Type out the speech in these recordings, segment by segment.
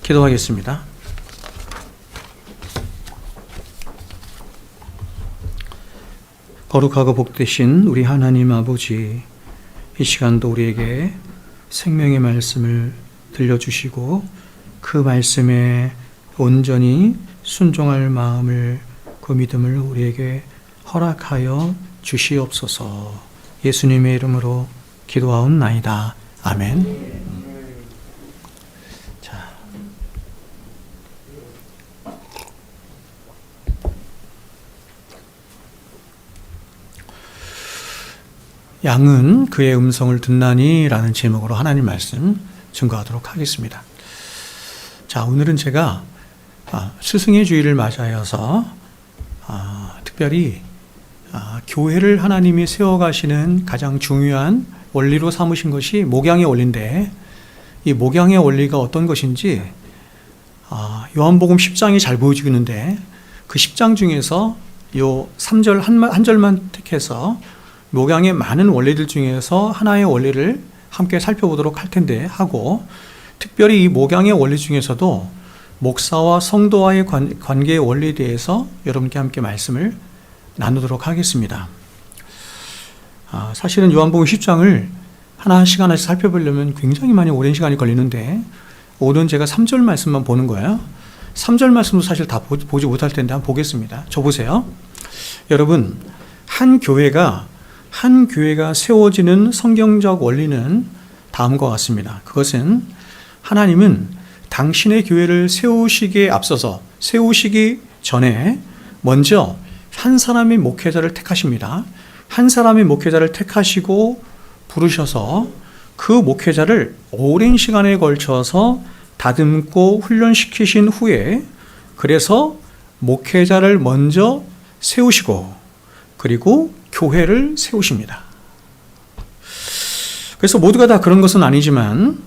기도하겠습니다. 거룩하고 복되신 우리 하나님 아버지, 이 시간도 우리에게 생명의 말씀을 들려주시고 그 말씀에 온전히 순종할 마음을, 그 믿음을 우리에게 허락하여 주시옵소서. 예수님의 이름으로 기도하옵나이다. 아멘. 자, 양은 그의 음성을 듣나니 라는 제목으로 하나님 말씀 증거하도록 하겠습니다. 자, 오늘은 제가 스승의 주일을 맞이하여서 특별히 교회를 하나님이 세워가시는 가장 중요한 원리로 삼으신 것이 목양의 원리인데, 이 목양의 원리가 어떤 것인지 요한복음 10장이 잘 보여지고 있는데, 그 10장 중에서 요 3절 한 절만 택해서 목양의 많은 원리들 중에서 하나의 원리를 함께 살펴보도록 할 텐데 하고, 특별히 이 목양의 원리 중에서도 목사와 성도와의 관계의 원리에 대해서 여러분께 함께 말씀을 나누도록 하겠습니다. 사실은 요한복음 10장을 하나 시간씩 살펴보려면 굉장히 많이 오랜 시간이 걸리는데, 오늘은 제가 3절 말씀만 보는 거예요. 3절 말씀도 사실 다 보지 못할 텐데 한번 보겠습니다. 저 보세요. 여러분, 한 교회가 세워지는 성경적 원리는 다음과 같습니다. 그것은 하나님은 당신의 교회를 세우시기에 앞서서, 세우시기 전에 먼저 한 사람의 목회자를 택하십니다. 한 사람의 목회자를 택하시고 부르셔서 그 목회자를 오랜 시간에 걸쳐서 다듬고 훈련시키신 후에, 그래서 목회자를 먼저 세우시고 그리고 교회를 세우십니다. 그래서 모두가 다 그런 것은 아니지만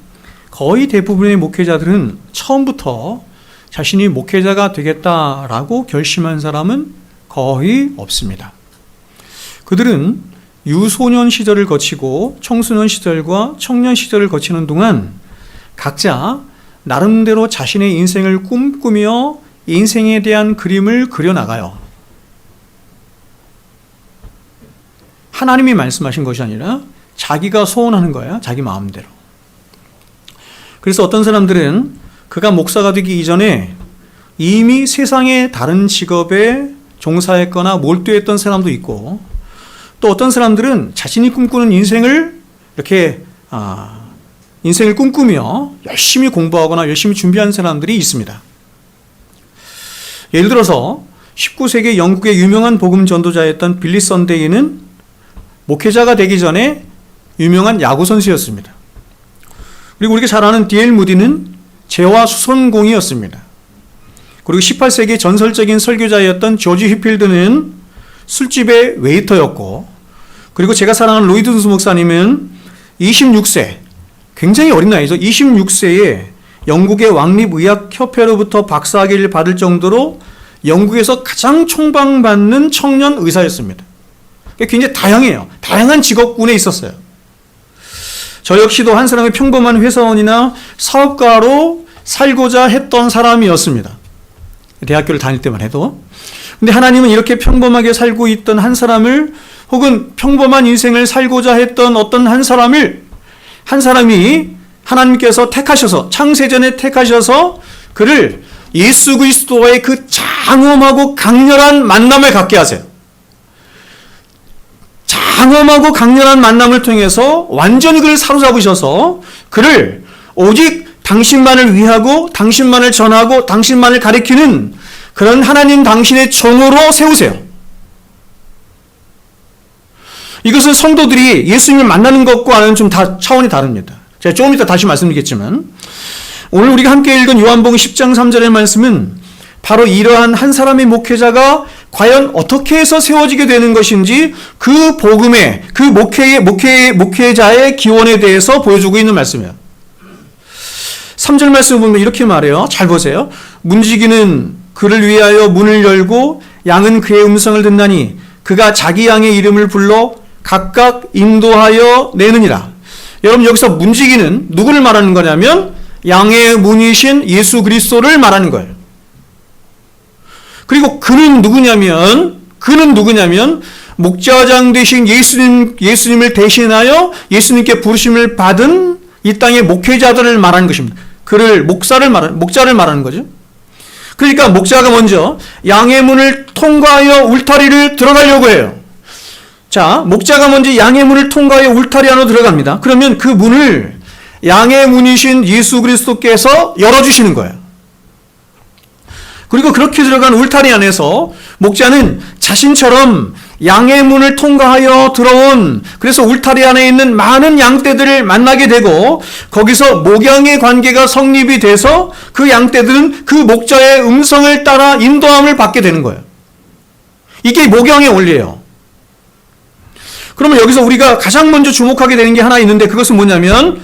거의 대부분의 목회자들은 처음부터 자신이 목회자가 되겠다라고 결심한 사람은 거의 없습니다. 그들은 유소년 시절을 거치고 청소년 시절과 청년 시절을 거치는 동안 각자 나름대로 자신의 인생을 꿈꾸며 인생에 대한 그림을 그려나가요. 하나님이 말씀하신 것이 아니라 자기가 소원하는 거예요. 자기 마음대로. 그래서 어떤 사람들은 그가 목사가 되기 이전에 이미 세상의 다른 직업에 종사했거나 몰두했던 사람도 있고, 또 어떤 사람들은 자신이 꿈꾸는 인생을 이렇게 인생을 꿈꾸며 열심히 공부하거나 열심히 준비한 사람들이 있습니다. 예를 들어서 19세기 영국의 유명한 복음 전도자였던 빌리 선데이는 목회자가 되기 전에 유명한 야구 선수였습니다. 그리고 우리가 잘 아는 D.L. 무디는 재화 수선공이었습니다. 그리고 18세기 전설적인 설교자였던 조지 휘필드는 술집의 웨이터였고, 그리고 제가 사랑하는 로이드 목사님은 26세, 굉장히 어린 나이죠. 26세에 영국의 왕립의학협회로부터 박사학위를 받을 정도로 영국에서 가장 총방받는 청년 의사였습니다. 굉장히 다양해요. 다양한 직업군에 있었어요. 저 역시도 한 사람의 평범한 회사원이나 사업가로 살고자 했던 사람이었습니다. 대학교를 다닐 때만 해도. 근데 하나님은 이렇게 평범하게 살고 있던 한 사람을, 혹은 평범한 인생을 살고자 했던 어떤 한 사람이 하나님께서 택하셔서, 창세전에 택하셔서 그를 예수 그리스도와의 그 장엄하고 강렬한 만남을 갖게 하세요. 장엄하고 강렬한 만남을 통해서 완전히 그를 사로잡으셔서 그를 오직 당신만을 위하고 당신만을 전하고 당신만을 가리키는 그런 하나님 당신의 종으로 세우세요. 이것은 성도들이 예수님을 만나는 것과는 좀 차원이 다릅니다. 제가 조금 이따 다시 말씀드리겠지만, 오늘 우리가 함께 읽은 요한복음 10장 3절의 말씀은 바로 이러한 한 사람의 목회자가 과연 어떻게 해서 세워지게 되는 것인지, 그 복음의, 그 목회자의 기원에 대해서 보여주고 있는 말씀이에요. 3절 말씀을 보면 이렇게 말해요. 잘 보세요. 문지기는 그를 위하여 문을 열고 양은 그의 음성을 듣나니 그가 자기 양의 이름을 불러 각각 인도하여 내느니라. 여러분, 여기서 문지기는 누구를 말하는 거냐면 양의 문이신 예수 그리스도를 말하는 거예요. 그리고 그는 누구냐면 목자장 되신 예수님을 대신하여 예수님께 부르심을 받은 이 땅의 목회자들을 말하는 것입니다. 그를 목자를 말하는 거죠. 그러니까 목자가 먼저 양의 문을 통과하여 울타리를 들어가려고 해요. 자, 목자가 먼저 양의 문을 통과하여 울타리 안으로 들어갑니다. 그러면 그 문을 양의 문이신 예수 그리스도께서 열어주시는 거예요. 그리고 그렇게 들어간 울타리 안에서 목자는 자신처럼 양의 문을 통과하여 들어온, 그래서 울타리 안에 있는 많은 양떼들을 만나게 되고 거기서 목양의 관계가 성립이 돼서 그 양떼들은 그 목자의 음성을 따라 인도함을 받게 되는 거예요. 이게 목양의 원리예요. 그러면 여기서 우리가 가장 먼저 주목하게 되는 게 하나 있는데, 그것은 뭐냐면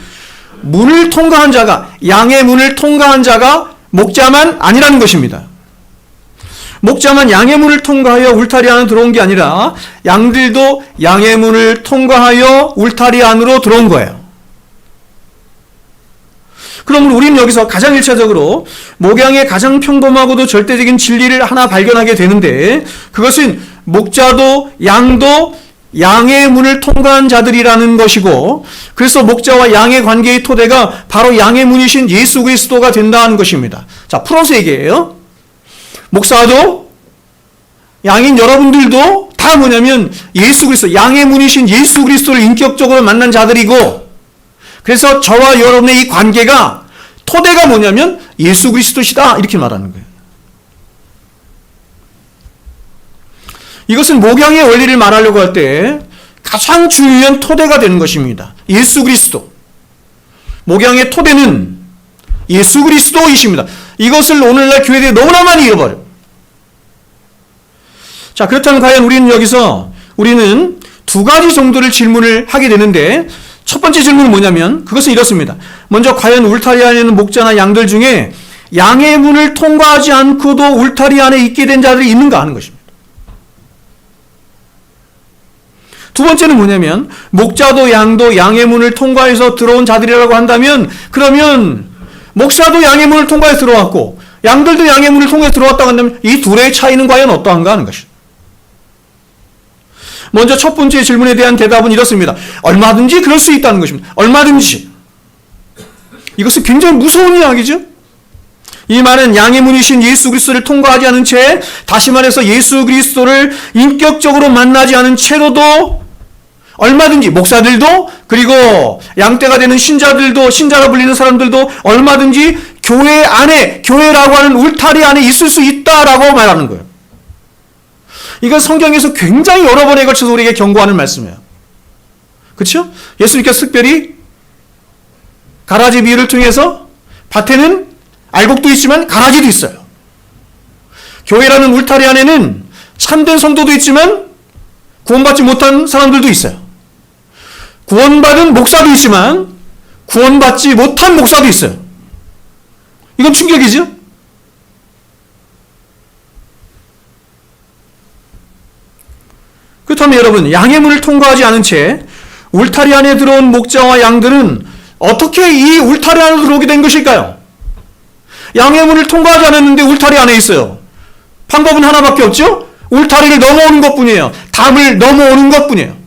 문을 통과한 자가, 양의 문을 통과한 자가 목자만 아니라는 것입니다. 목자만 양의 문을 통과하여 울타리 안으로 들어온 게 아니라 양들도 양의 문을 통과하여 울타리 안으로 들어온 거예요. 그러면 우리는 여기서 가장 1차적으로 목양의 가장 평범하고도 절대적인 진리를 하나 발견하게 되는데, 그것은 목자도 양도 양의 문을 통과한 자들이라는 것이고, 그래서 목자와 양의 관계의 토대가 바로 양의 문이신 예수 그리스도가 된다는 것입니다. 자, 풀어서 얘기해요. 목사도 양인 여러분들도 다 뭐냐면 예수 그리스도, 양의 문이신 예수 그리스도를 인격적으로 만난 자들이고, 그래서 저와 여러분의 이 관계가 토대가 뭐냐면 예수 그리스도시다, 이렇게 말하는 거예요. 이것은 목양의 원리를 말하려고 할 때 가장 중요한 토대가 되는 것입니다. 예수 그리스도. 목양의 토대는 예수 그리스도이십니다. 이것을 오늘날 교회들이 너무나 많이 잃어버려요. 자, 그렇다면 과연 우리는 두 가지 정도를 질문을 하게 되는데, 첫 번째 질문은 뭐냐면 그것은 이렇습니다. 먼저 과연 울타리 안에 있는 목자나 양들 중에 양의 문을 통과하지 않고도 울타리 안에 있게 된 자들이 있는가 하는 것입니다. 두 번째는 뭐냐면 목자도 양도 양의 문을 통과해서 들어온 자들이라고 한다면, 그러면 목사도 양의 문을 통과해서 들어왔고 양들도 양의 문을 통과해서 들어왔다고 한다면 이 둘의 차이는 과연 어떠한가 하는 것입니다. 먼저 첫 번째 질문에 대한 대답은 이렇습니다. 얼마든지 그럴 수 있다는 것입니다. 얼마든지. 이것은 굉장히 무서운 이야기죠. 이 말은 양의 문이신 예수 그리스도를 통과하지 않은 채, 다시 말해서 예수 그리스도를 인격적으로 만나지 않은 채로도 얼마든지 목사들도, 그리고 양떼가 되는 신자들도, 신자라 불리는 사람들도 얼마든지 교회 안에, 교회라고 하는 울타리 안에 있을 수 있다라고 말하는 거예요. 이건 성경에서 굉장히 여러 번에 걸쳐서 우리에게 경고하는 말씀이에요. 그렇죠? 예수님께서 특별히 가라지 비유를 통해서 밭에는 알곡도 있지만 가라지도 있어요. 교회라는 울타리 안에는 참된 성도도 있지만 구원받지 못한 사람들도 있어요. 구원받은 목사도 있지만 구원받지 못한 목사도 있어요. 이건 충격이죠? 그렇다면 여러분, 양의 문을 통과하지 않은 채 울타리 안에 들어온 목자와 양들은 어떻게 이 울타리 안으로 들어오게 된 것일까요? 양의 문을 통과하지 않았는데 울타리 안에 있어요. 방법은 하나밖에 없죠? 울타리를 넘어오는 것뿐이에요. 담을 넘어오는 것뿐이에요.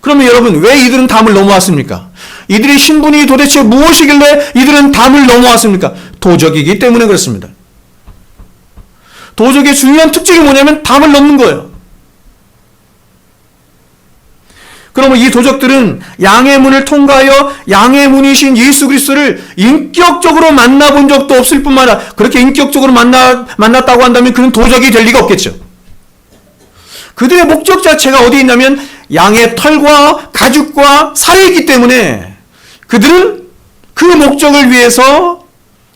그러면 여러분, 왜 이들은 담을 넘어왔습니까? 이들의 신분이 도대체 무엇이길래 이들은 담을 넘어왔습니까? 도적이기 때문에 그렇습니다. 도적의 중요한 특징이 뭐냐면 담을 넘는 거예요. 그러면 이 도적들은 양의 문을 통과하여 양의 문이신 예수 그리스도를 인격적으로 만나본 적도 없을 뿐만 아니라, 그렇게 인격적으로 만났다고 한다면 그는 도적이 될 리가 없겠죠. 그들의 목적 자체가 어디 있냐면 양의 털과 가죽과 살이기 때문에 그들은 그 목적을 위해서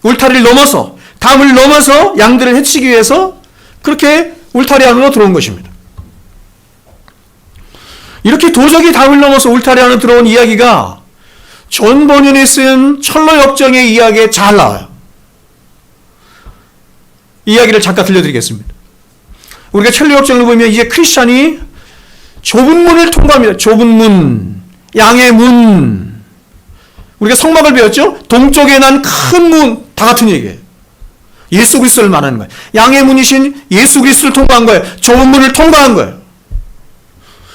울타리를 넘어서, 담을 넘어서 양들을 해치기 위해서 그렇게 울타리 안으로 들어온 것입니다. 이렇게 도적이 담을 넘어서 울타리 안으로 들어온 이야기가 존 버년이 쓴 철로 역정의 이야기에 잘 나와요. 이야기를 잠깐 들려드리겠습니다. 우리가 철로 역정을 보면 이제 크리스찬이 좁은 문을 통과합니다. 좁은 문, 양의 문. 우리가 성막을 배웠죠? 동쪽에 난 큰 문, 다 같은 얘기예요. 예수 그리스도를 말하는 거예요. 양의 문이신 예수 그리스도를 통과한 거예요. 좁은 문을 통과한 거예요.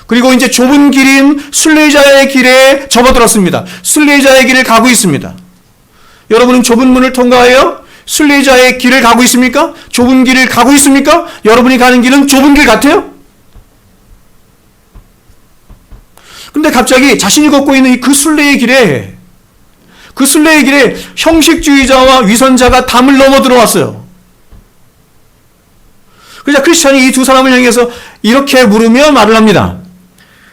그리고 이제 좁은 길인 순례자의 길에 접어들었습니다. 순례자의 길을 가고 있습니다. 여러분은 좁은 문을 통과하여 순례자의 길을 가고 있습니까? 좁은 길을 가고 있습니까? 여러분이 가는 길은 좁은 길 같아요? 근데 갑자기 자신이 걷고 있는 그 순례의 길에 형식주의자와 위선자가 담을 넘어 들어왔어요. 그래서 크리스천이 이 두 사람을 향해서 이렇게 물으며 말을 합니다.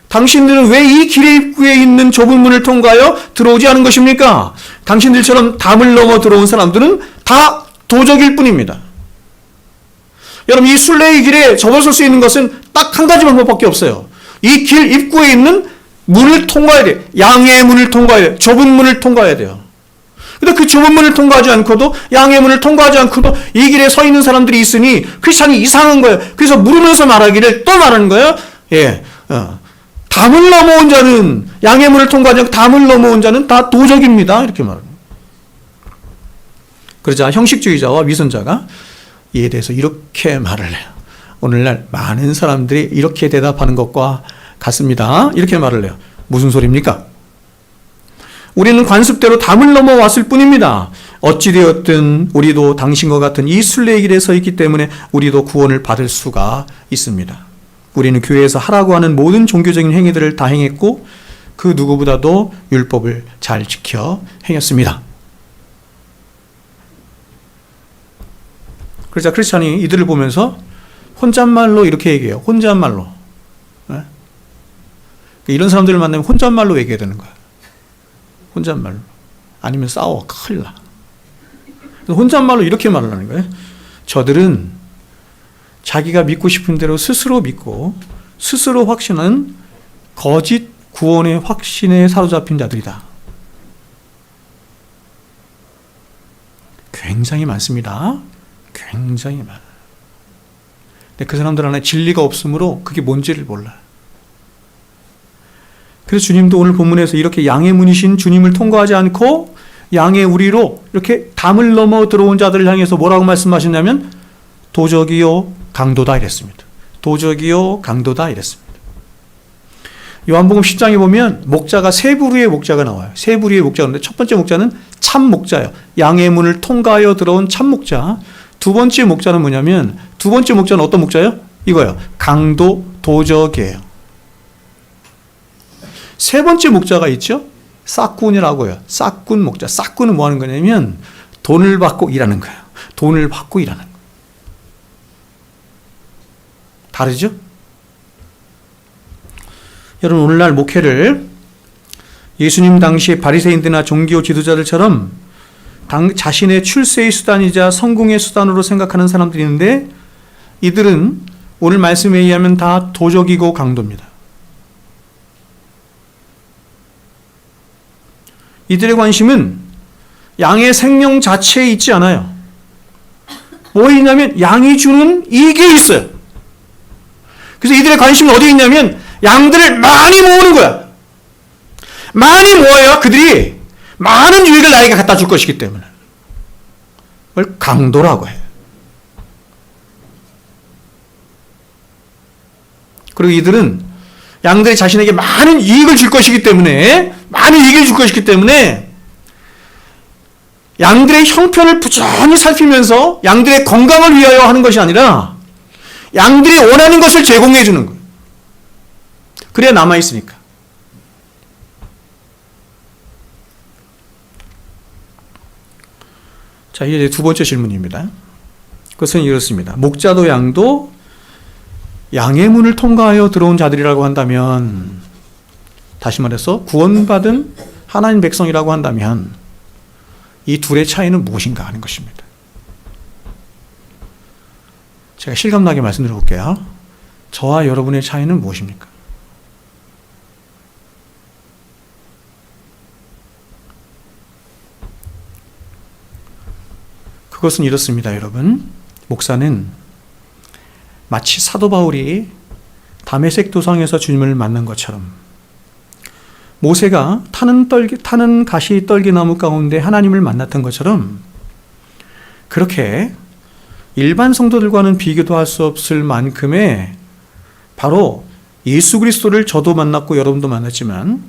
당신들은 왜 이 길의 입구에 있는 좁은 문을 통과하여 들어오지 않은 것입니까? 당신들처럼 담을 넘어 들어온 사람들은 다 도적일 뿐입니다. 여러분, 이 순례의 길에 접어설 수 있는 것은 딱 한 가지 방법밖에 없어요. 이 길 입구에 있는 문을 통과해야 돼요. 양의 문을 통과해야 돼요. 좁은 문을 통과해야 돼요. 근데 그 좁은 문을 통과하지 않고도, 양의 문을 통과하지 않고도 이 길에 서 있는 사람들이 있으니 크리스찬이 이상한 거예요. 그래서 물으면서 말하기를 또 말하는 거예요. 담을 넘어온 자는, 양의 문을 통과하지 않고 담을 넘어온 자는 다 도적입니다. 이렇게 말합니다. 그러자 형식주의자와 위선자가 이에 대해서 이렇게 말을 해요. 오늘날 많은 사람들이 이렇게 대답하는 것과 같습니다. 이렇게 말을 해요. 무슨 소리입니까? 우리는 관습대로 담을 넘어왔을 뿐입니다. 어찌되었든 우리도 당신과 같은 이 순례의 길에 서 있기 때문에 우리도 구원을 받을 수가 있습니다. 우리는 교회에서 하라고 하는 모든 종교적인 행위들을 다 행했고 그 누구보다도 율법을 잘 지켜 행했습니다. 그러자 크리스찬이 이들을 보면서 혼잣말로 이렇게 얘기해요. 혼잣말로. 이런 사람들을 만나면 혼잣말로 얘기해야 되는 거야. 혼잣말로. 아니면 싸워. 큰일 나. 혼잣말로 이렇게 말을 하는 거예요. 저들은 자기가 믿고 싶은 대로 스스로 믿고 스스로 확신하는 거짓 구원의 확신에 사로잡힌 자들이다. 굉장히 많습니다. 굉장히 많아요. 근데 그 사람들 안에 진리가 없으므로 그게 뭔지를 몰라요. 그래서 주님도 오늘 본문에서 이렇게 양의 문이신 주님을 통과하지 않고 양의 우리로 이렇게 담을 넘어 들어온 자들을 향해서 뭐라고 말씀하셨냐면 도적이요 강도다 이랬습니다. 도적이요 강도다 이랬습니다. 요한복음 10장에 보면 목자가 세 부류의 목자가 나와요. 세 부류의 목자가 있는데 첫 번째 목자는 참 목자예요. 양의 문을 통과하여 들어온 참 목자. 두 번째 목자는 뭐냐면 두 번째 목자는 어떤 목자예요? 이거예요. 강도 도적이에요. 세 번째 목자가 있죠? 싹군이라고 해요. 싹군 목자. 싹군은 뭐 하는 거냐면 돈을 받고 일하는 거예요. 돈을 받고 일하는 거예요. 다르죠? 여러분, 오늘날 목회를 예수님 당시의 바리새인들이나 종교 지도자들처럼 자신의 출세의 수단이자 성공의 수단으로 생각하는 사람들이 있는데 이들은 오늘 말씀에 의하면 다 도적이고 강도입니다. 이들의 관심은 양의 생명 자체에 있지 않아요. 뭐에 있냐면 양이 주는 이익에 있어요. 그래서 이들의 관심은 어디에 있냐면 양들을 많이 모으는 거야. 많이 모아야 그들이 많은 유익을 나에게 갖다 줄 것이기 때문에 그걸 강도라고 해요. 그리고 이들은 양들이 자신에게 많은 이익을 줄 것이기 때문에 양들의 형편을 부지런히 살피면서 양들의 건강을 위하여 하는 것이 아니라 양들이 원하는 것을 제공해 주는 거예요. 그래야 남아있으니까. 자, 이제 두 번째 질문입니다. 그것은 이렇습니다. 목자도 양도 양의 문을 통과하여 들어온 자들이라고 한다면, 다시 말해서 구원받은 하나님 백성이라고 한다면 이 둘의 차이는 무엇인가 하는 것입니다. 제가 실감나게 말씀드려 볼게요. 저와 여러분의 차이는 무엇입니까? 그것은 이렇습니다, 여러분. 목사는 마치 사도 바울이 다메섹 도상에서 주님을 만난 것처럼 모세가 타는 가시 떨기나무 가운데 하나님을 만났던 것처럼 그렇게 일반 성도들과는 비교도 할 수 없을 만큼의 바로 예수 그리스도를 저도 만났고 여러분도 만났지만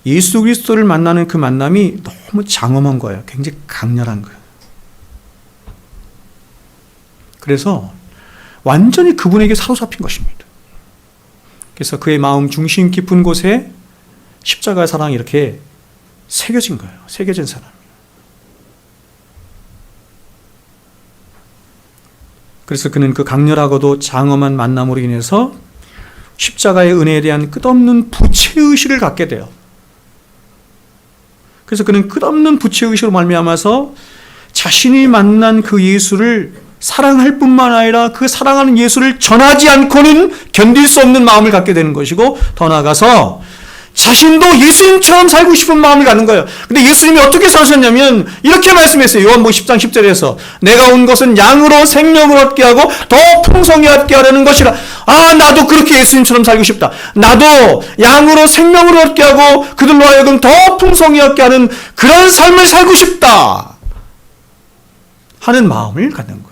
예수 그리스도를 만나는 그 만남이 너무 장엄한 거예요. 굉장히 강렬한 거예요. 그래서 완전히 그분에게 사로잡힌 것입니다. 그래서 그의 마음 중심 깊은 곳에 십자가의 사랑이 이렇게 새겨진 거예요. 새겨진 사람. 그래서 그는 그 강렬하고도 장엄한 만남으로 인해서 십자가의 은혜에 대한 끝없는 부채의식을 갖게 돼요. 그래서 그는 끝없는 부채의식으로 말미암아서 자신이 만난 그 예수를 사랑할 뿐만 아니라 그 사랑하는 예수를 전하지 않고는 견딜 수 없는 마음을 갖게 되는 것이고, 더 나아가서 자신도 예수님처럼 살고 싶은 마음을 갖는 거예요. 근데 예수님이 어떻게 사셨냐면 이렇게 말씀했어요. 요한복음 10장 10절에서 내가 온 것은 양으로 생명을 얻게 하고 더 풍성히 얻게 하려는 것이라. 나도 그렇게 예수님처럼 살고 싶다. 나도 양으로 생명을 얻게 하고 그들로 하여금 더 풍성히 얻게 하는 그런 삶을 살고 싶다 하는 마음을 갖는 거예요.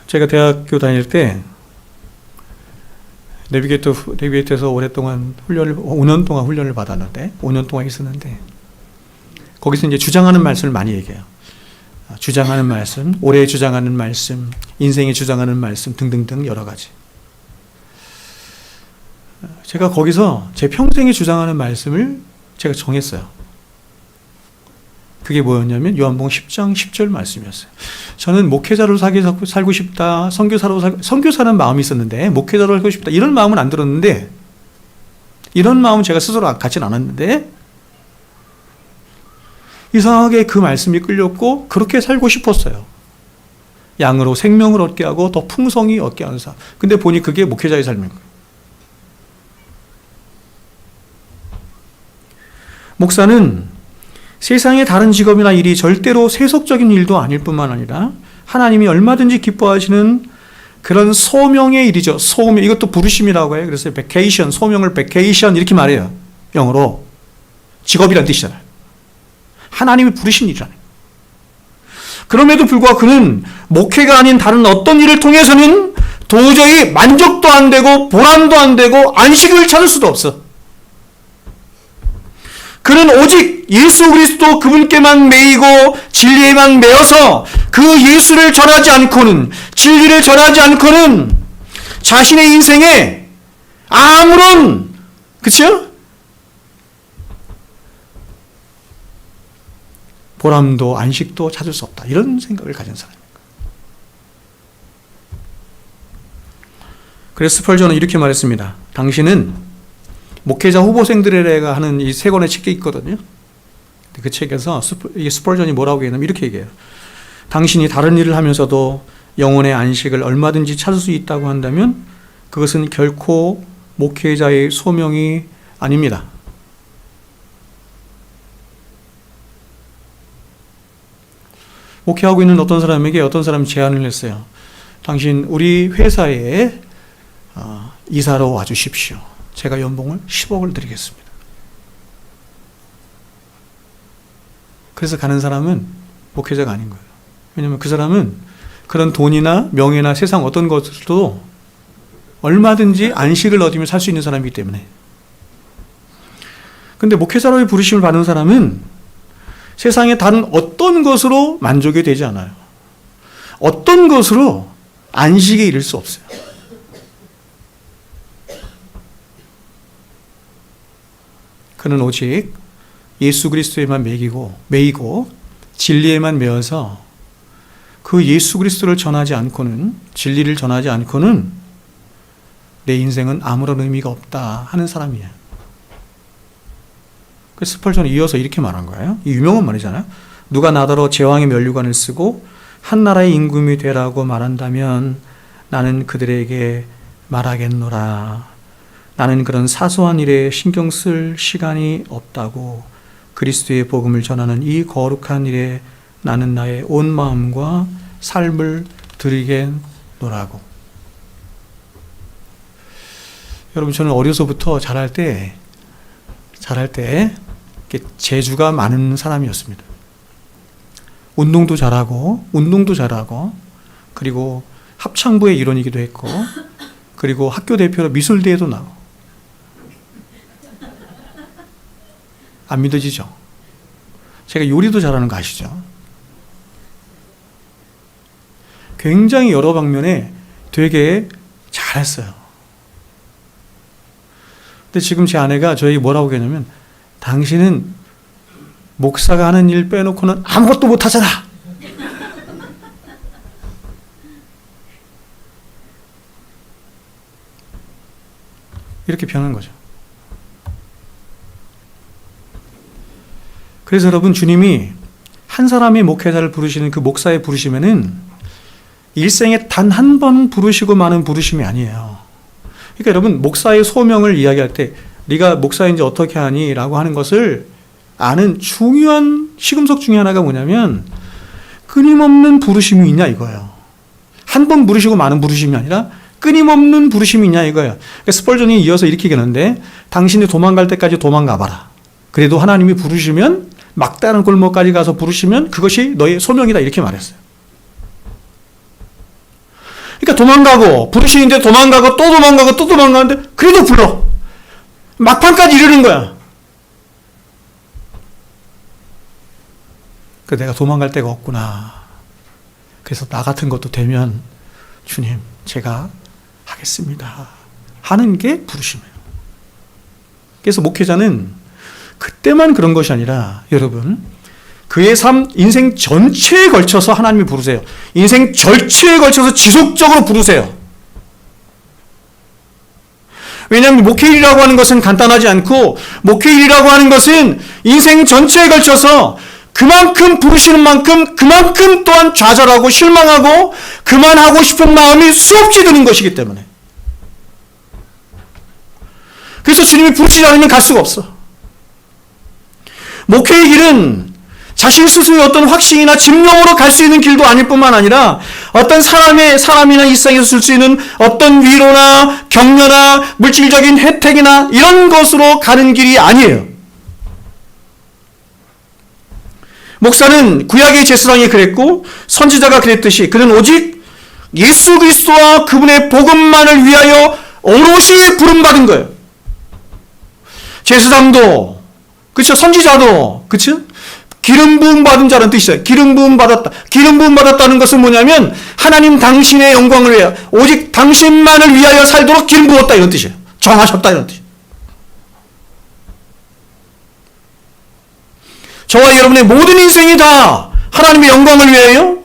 제가 대학교 다닐 때 내비게이터에서 오랫동안 5년 동안 훈련을 받았는데, 5년 동안 있었는데, 거기서 이제 주장하는 말씀을 많이 얘기해요. 주장하는 말씀, 오래 주장하는 말씀, 인생에 주장하는 말씀 등등등 여러 가지. 제가 거기서 제 평생에 주장하는 말씀을 제가 정했어요. 그게 뭐였냐면 요한복음 10장 10절 말씀이었어요. 저는 목회자로 살고 싶다. 선교사는 마음이 있었는데 목회자로 살고 싶다. 이런 마음은 안 들었는데, 이런 마음은 제가 스스로 갖지는 않았는데 이상하게 그 말씀이 끌렸고 그렇게 살고 싶었어요. 양으로 생명을 얻게 하고 더 풍성히 얻게 하는 삶. 근데 보니 그게 목회자의 삶인 거예요. 목사는 세상의 다른 직업이나 일이 절대로 세속적인 일도 아닐 뿐만 아니라 하나님이 얼마든지 기뻐하시는 그런 소명의 일이죠. 소명, 이것도 부르심이라고 해요. 그래서 베케이션, 소명을 베케이션 이렇게 말해요. 영어로. 직업이란 뜻이잖아요. 하나님이 부르신 일이라는. 그럼에도 불구하고 그는 목회가 아닌 다른 어떤 일을 통해서는 도저히 만족도 안 되고 보람도 안 되고 안식을 찾을 수도 없어. 그는 오직 예수 그리스도 그분께만 매이고 진리에만 매여서 그 예수를 전하지 않고는, 진리를 전하지 않고는 자신의 인생에 아무런, 그쵸? 보람도 안식도 찾을 수 없다. 이런 생각을 가진 사람입니다. 그래서 스펄전은 이렇게 말했습니다. 당신은 목회자 후보생들에게 하는 이 3권의 책이 있거든요. 그 책에서 스펄전이 뭐라고 얘기하냐면 이렇게 얘기해요. 당신이 다른 일을 하면서도 영혼의 안식을 얼마든지 찾을 수 있다고 한다면 그것은 결코 목회자의 소명이 아닙니다. 목회하고 있는 어떤 사람에게 어떤 사람이 제안을 했어요. 당신 우리 회사에 이사로 와주십시오. 제가 연봉을 10억을 드리겠습니다. 그래서 가는 사람은 목회자가 아닌 거예요. 왜냐하면 그 사람은 그런 돈이나 명예나 세상 어떤 것들도 얼마든지 안식을 얻으며 살 수 있는 사람이기 때문에. 그런데 목회자로의 부르심을 받는 사람은 세상에 다른 어떤 것으로 만족이 되지 않아요. 어떤 것으로 안식에 이를 수 없어요. 그는 오직 예수 그리스도에만 매이고 진리에만 매어서 그 예수 그리스도를 전하지 않고는, 진리를 전하지 않고는 내 인생은 아무런 의미가 없다 하는 사람이에요. 그래서 스펄전이 이어서 이렇게 말한 거예요. 이 유명한 말이잖아요. 누가 나더러 제왕의 면류관을 쓰고 한 나라의 임금이 되라고 말한다면 나는 그들에게 말하겠노라. 나는 그런 사소한 일에 신경 쓸 시간이 없다고. 그리스도의 복음을 전하는 이 거룩한 일에 나는 나의 온 마음과 삶을 드리겠노라고. 여러분, 저는 어려서부터 자랄 때 이렇게 재주가 많은 사람이었습니다. 운동도 잘하고 그리고 합창부의 일원이기도 했고, 그리고 학교 대표로 미술대회도 나오고. 안 믿어지죠? 제가 요리도 잘하는 거 아시죠? 굉장히 여러 방면에 되게 잘했어요. 근데 지금 제 아내가 저에게 뭐라고 했냐면, 당신은 목사가 하는 일 빼놓고는 아무것도 못하잖아. 이렇게 변한 거죠. 그래서 여러분, 주님이 한 사람의 목회자를 부르시는 그 목사의 부르심에는 일생에 단 한 번 부르시고 마는 부르심이 아니에요. 그러니까 여러분, 목사의 소명을 이야기할 때 네가 목사인지 어떻게 하니? 라고 하는 것을 아는 중요한 시금석 중에 하나가 뭐냐면, 끊임없는 부르심이 있냐 이거예요. 한 번 부르시고 마는 부르심이 아니라 끊임없는 부르심이 있냐 이거예요. 그러니까 스펄전이 이어서 이렇게 얘기하는데, 당신이 도망갈 때까지 도망가봐라. 그래도 하나님이 부르시면, 막다른 골목까지 가서 부르시면 그것이 너의 소명이다, 이렇게 말했어요. 그러니까 도망가고, 부르시는데 도망가고 또 도망가고 또 도망가는데 그래도 불러. 막판까지 이르는 거야. 그 내가 도망갈 데가 없구나. 그래서 나 같은 것도 되면 주님, 제가 하겠습니다 하는 게 부르심이에요. 그래서 목회자는 그때만 그런 것이 아니라, 여러분, 그의 삶, 인생 전체에 걸쳐서 하나님이 부르세요. 인생 전체에 걸쳐서 지속적으로 부르세요. 왜냐하면 목회일이라고 하는 것은 간단하지 않고, 목회일이라고 하는 것은 인생 전체에 걸쳐서 그만큼 부르시는 만큼 그만큼 또한 좌절하고 실망하고 그만하고 싶은 마음이 수없이 드는 것이기 때문에. 그래서 주님이 부르시지 않으면 갈 수가 없어. 목회의 길은 자신 스스로의 어떤 확신이나 집념으로 갈 수 있는 길도 아닐 뿐만 아니라, 어떤 사람이나 일상에서 줄 수 있는 어떤 위로나 격려나 물질적인 혜택이나 이런 것으로 가는 길이 아니에요. 목사는 구약의 제사장이 그랬고 선지자가 그랬듯이, 그는 오직 예수 그리스도와 그분의 복음만을 위하여 오롯이 부름받은 거예요. 제사장도 그렇죠, 선지자도 그렇죠, 기름 부음 받은 자라는 뜻이에요. 기름 부음 받았다. 기름 부음 받았다는 것은 뭐냐면, 하나님 당신의 영광을 위하여, 오직 당신만을 위하여 살도록 기름 부었다, 이런 뜻이에요. 정하셨다, 이런 뜻이에요. 저와 여러분의 모든 인생이 다 하나님의 영광을 위하여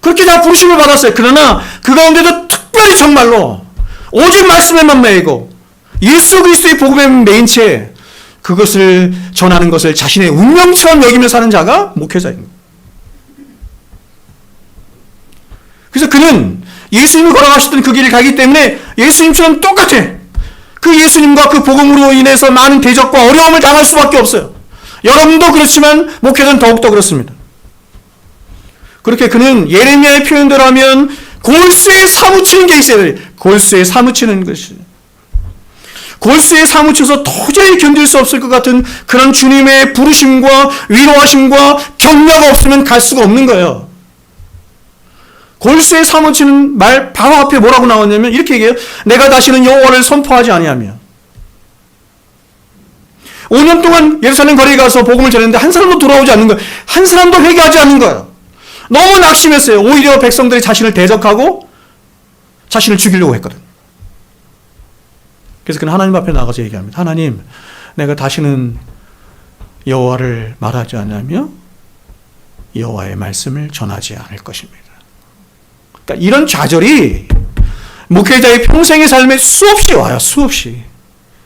그렇게 다 부르심을 받았어요. 그러나 그 가운데도 특별히 정말로 오직 말씀에만 매이고 예수 그리스도의 복음에 매인 채 그것을 전하는 것을 자신의 운명처럼 여기며 사는 자가 목회자입니다. 그래서 그는 예수님이 걸어가셨던 그 길을 가기 때문에 예수님처럼 똑같아. 그 예수님과 그 복음으로 인해서 많은 대적과 어려움을 당할 수밖에 없어요. 여러분도 그렇지만 목회자는 더욱더 그렇습니다. 그렇게 그는 예레미야의 표현대로 하면 골수에 사무치는 게 있어요. 골수에 사무치는 것이. 골수에 사무쳐서 도저히 견딜 수 없을 것 같은 그런 주님의 부르심과 위로하심과 격려가 없으면 갈 수가 없는 거예요. 골수에 사무치는 말 바로 앞에 뭐라고 나왔냐면 이렇게 얘기해요. 내가 다시는 여호와를 선포하지 아니하며. 5년 동안 예루살렘 거리에 가서 복음을 전했는데 한 사람도 돌아오지 않는 거예요. 한 사람도 회개하지 않는 거예요. 너무 낙심했어요. 오히려 백성들이 자신을 대적하고 자신을 죽이려고 했거든. 그래서 그는 하나님 앞에 나가서 얘기합니다. 하나님, 내가 다시는 여호와를 말하지 않으며 여호와의 말씀을 전하지 않을 것입니다. 그러니까 이런 좌절이 목회자의 평생의 삶에 수없이 와요. 수없이.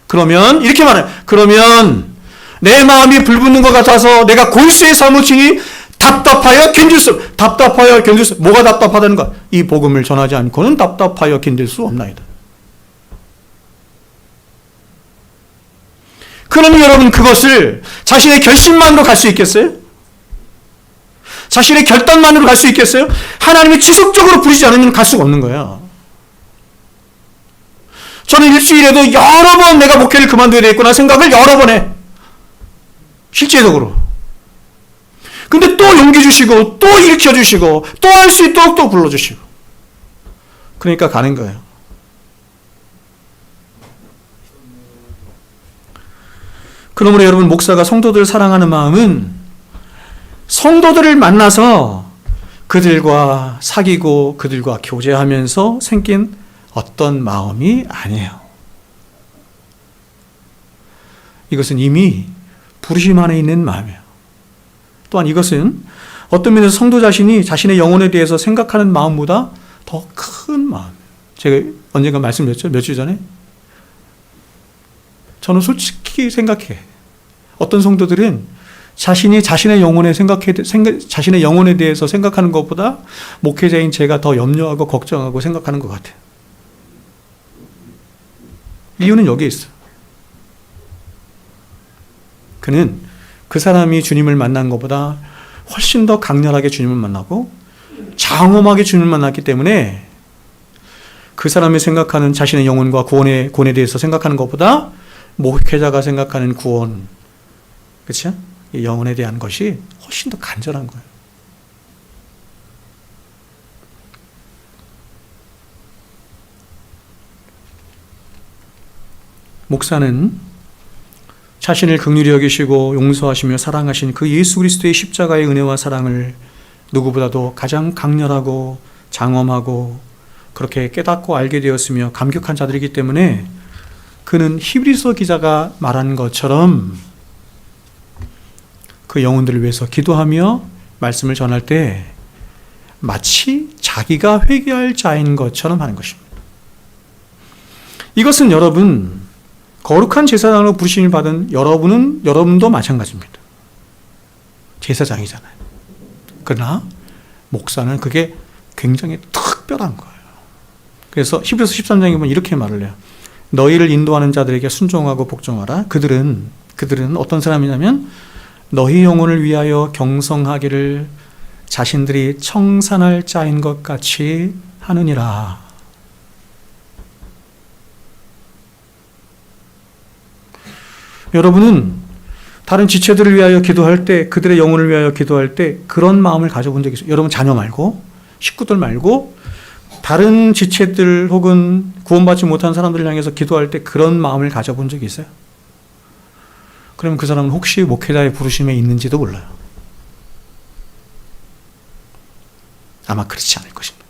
그러면 이렇게 말해요. 그러면 내 마음이 불붙는 것 같아서 내가 골수에 사무치니 답답하여 견딜 수, 답답하여 견딜 수, 뭐가 답답하다는 거야? 이 복음을 전하지 않고는 답답하여 견딜 수 없나이다. 그러면 여러분 그것을 자신의 결심만으로 갈 수 있겠어요? 자신의 결단만으로 갈 수 있겠어요? 하나님이 지속적으로 부르지 않으면 갈 수가 없는 거예요. 저는 일주일에도 여러 번 내가 목회를 그만둬야 되겠구나 생각을 여러 번 해. 실제적으로. 근데 또 용기 주시고 또 일으켜 주시고 또 할 수 있도록 또 불러주시고. 그러니까 가는 거예요. 그러므로 여러분, 목사가 성도들을 사랑하는 마음은 성도들을 만나서 그들과 사귀고 그들과 교제하면서 생긴 어떤 마음이 아니에요. 이것은 이미 부르심 안에 있는 마음이에요. 또한 이것은 어떤 면에서 성도 자신이 자신의 영혼에 대해서 생각하는 마음보다 더 큰 마음. 제가 언젠가 말씀드렸죠? 몇 주 전에. 저는 솔직히 생각해. 어떤 성도들은 자신의 영혼에 대해서 생각하는 것보다 목회자인 제가 더 염려하고 걱정하고 생각하는 것 같아요. 이유는 여기에 있어요. 그는 그 사람이 주님을 만난 것보다 훨씬 더 강렬하게 주님을 만나고 장엄하게 주님을 만났기 때문에 그 사람이 생각하는 자신의 영혼과 구원에 대해서 생각하는 것보다 목회자가 생각하는 구원, 그렇죠? 이 영혼에 대한 것이 훨씬 더 간절한 거예요. 목사는 자신을 긍휼히 여기시고 용서하시며 사랑하신 그 예수 그리스도의 십자가의 은혜와 사랑을 누구보다도 가장 강렬하고 장엄하고 그렇게 깨닫고 알게 되었으며 감격한 자들이기 때문에 그는 히브리서 기자가 말한 것처럼 그 영혼들을 위해서 기도하며 말씀을 전할 때 마치 자기가 회개할 자인 것처럼 하는 것입니다. 이것은 여러분, 거룩한 제사장으로 부르심을 받은 여러분도 마찬가지입니다. 제사장이잖아요. 그러나 목사는 그게 굉장히 특별한 거예요. 그래서 히브리서 13장에 보면 이렇게 말을 해요. 너희를 인도하는 자들에게 순종하고 복종하라. 그들은 어떤 사람이냐면 너희 영혼을 위하여 경성하기를 자신들이 청산할 자인 것 같이 하느니라. 여러분은 다른 지체들을 위하여 기도할 때, 그들의 영혼을 위하여 기도할 때 그런 마음을 가져본 적이 있어요? 여러분 자녀 말고, 식구들 말고 다른 지체들 혹은 구원받지 못한 사람들을 향해서 기도할 때 그런 마음을 가져본 적이 있어요? 그러면 그 사람은 혹시 목회자의 부르심에 있는지도 몰라요. 아마 그렇지 않을 것입니다.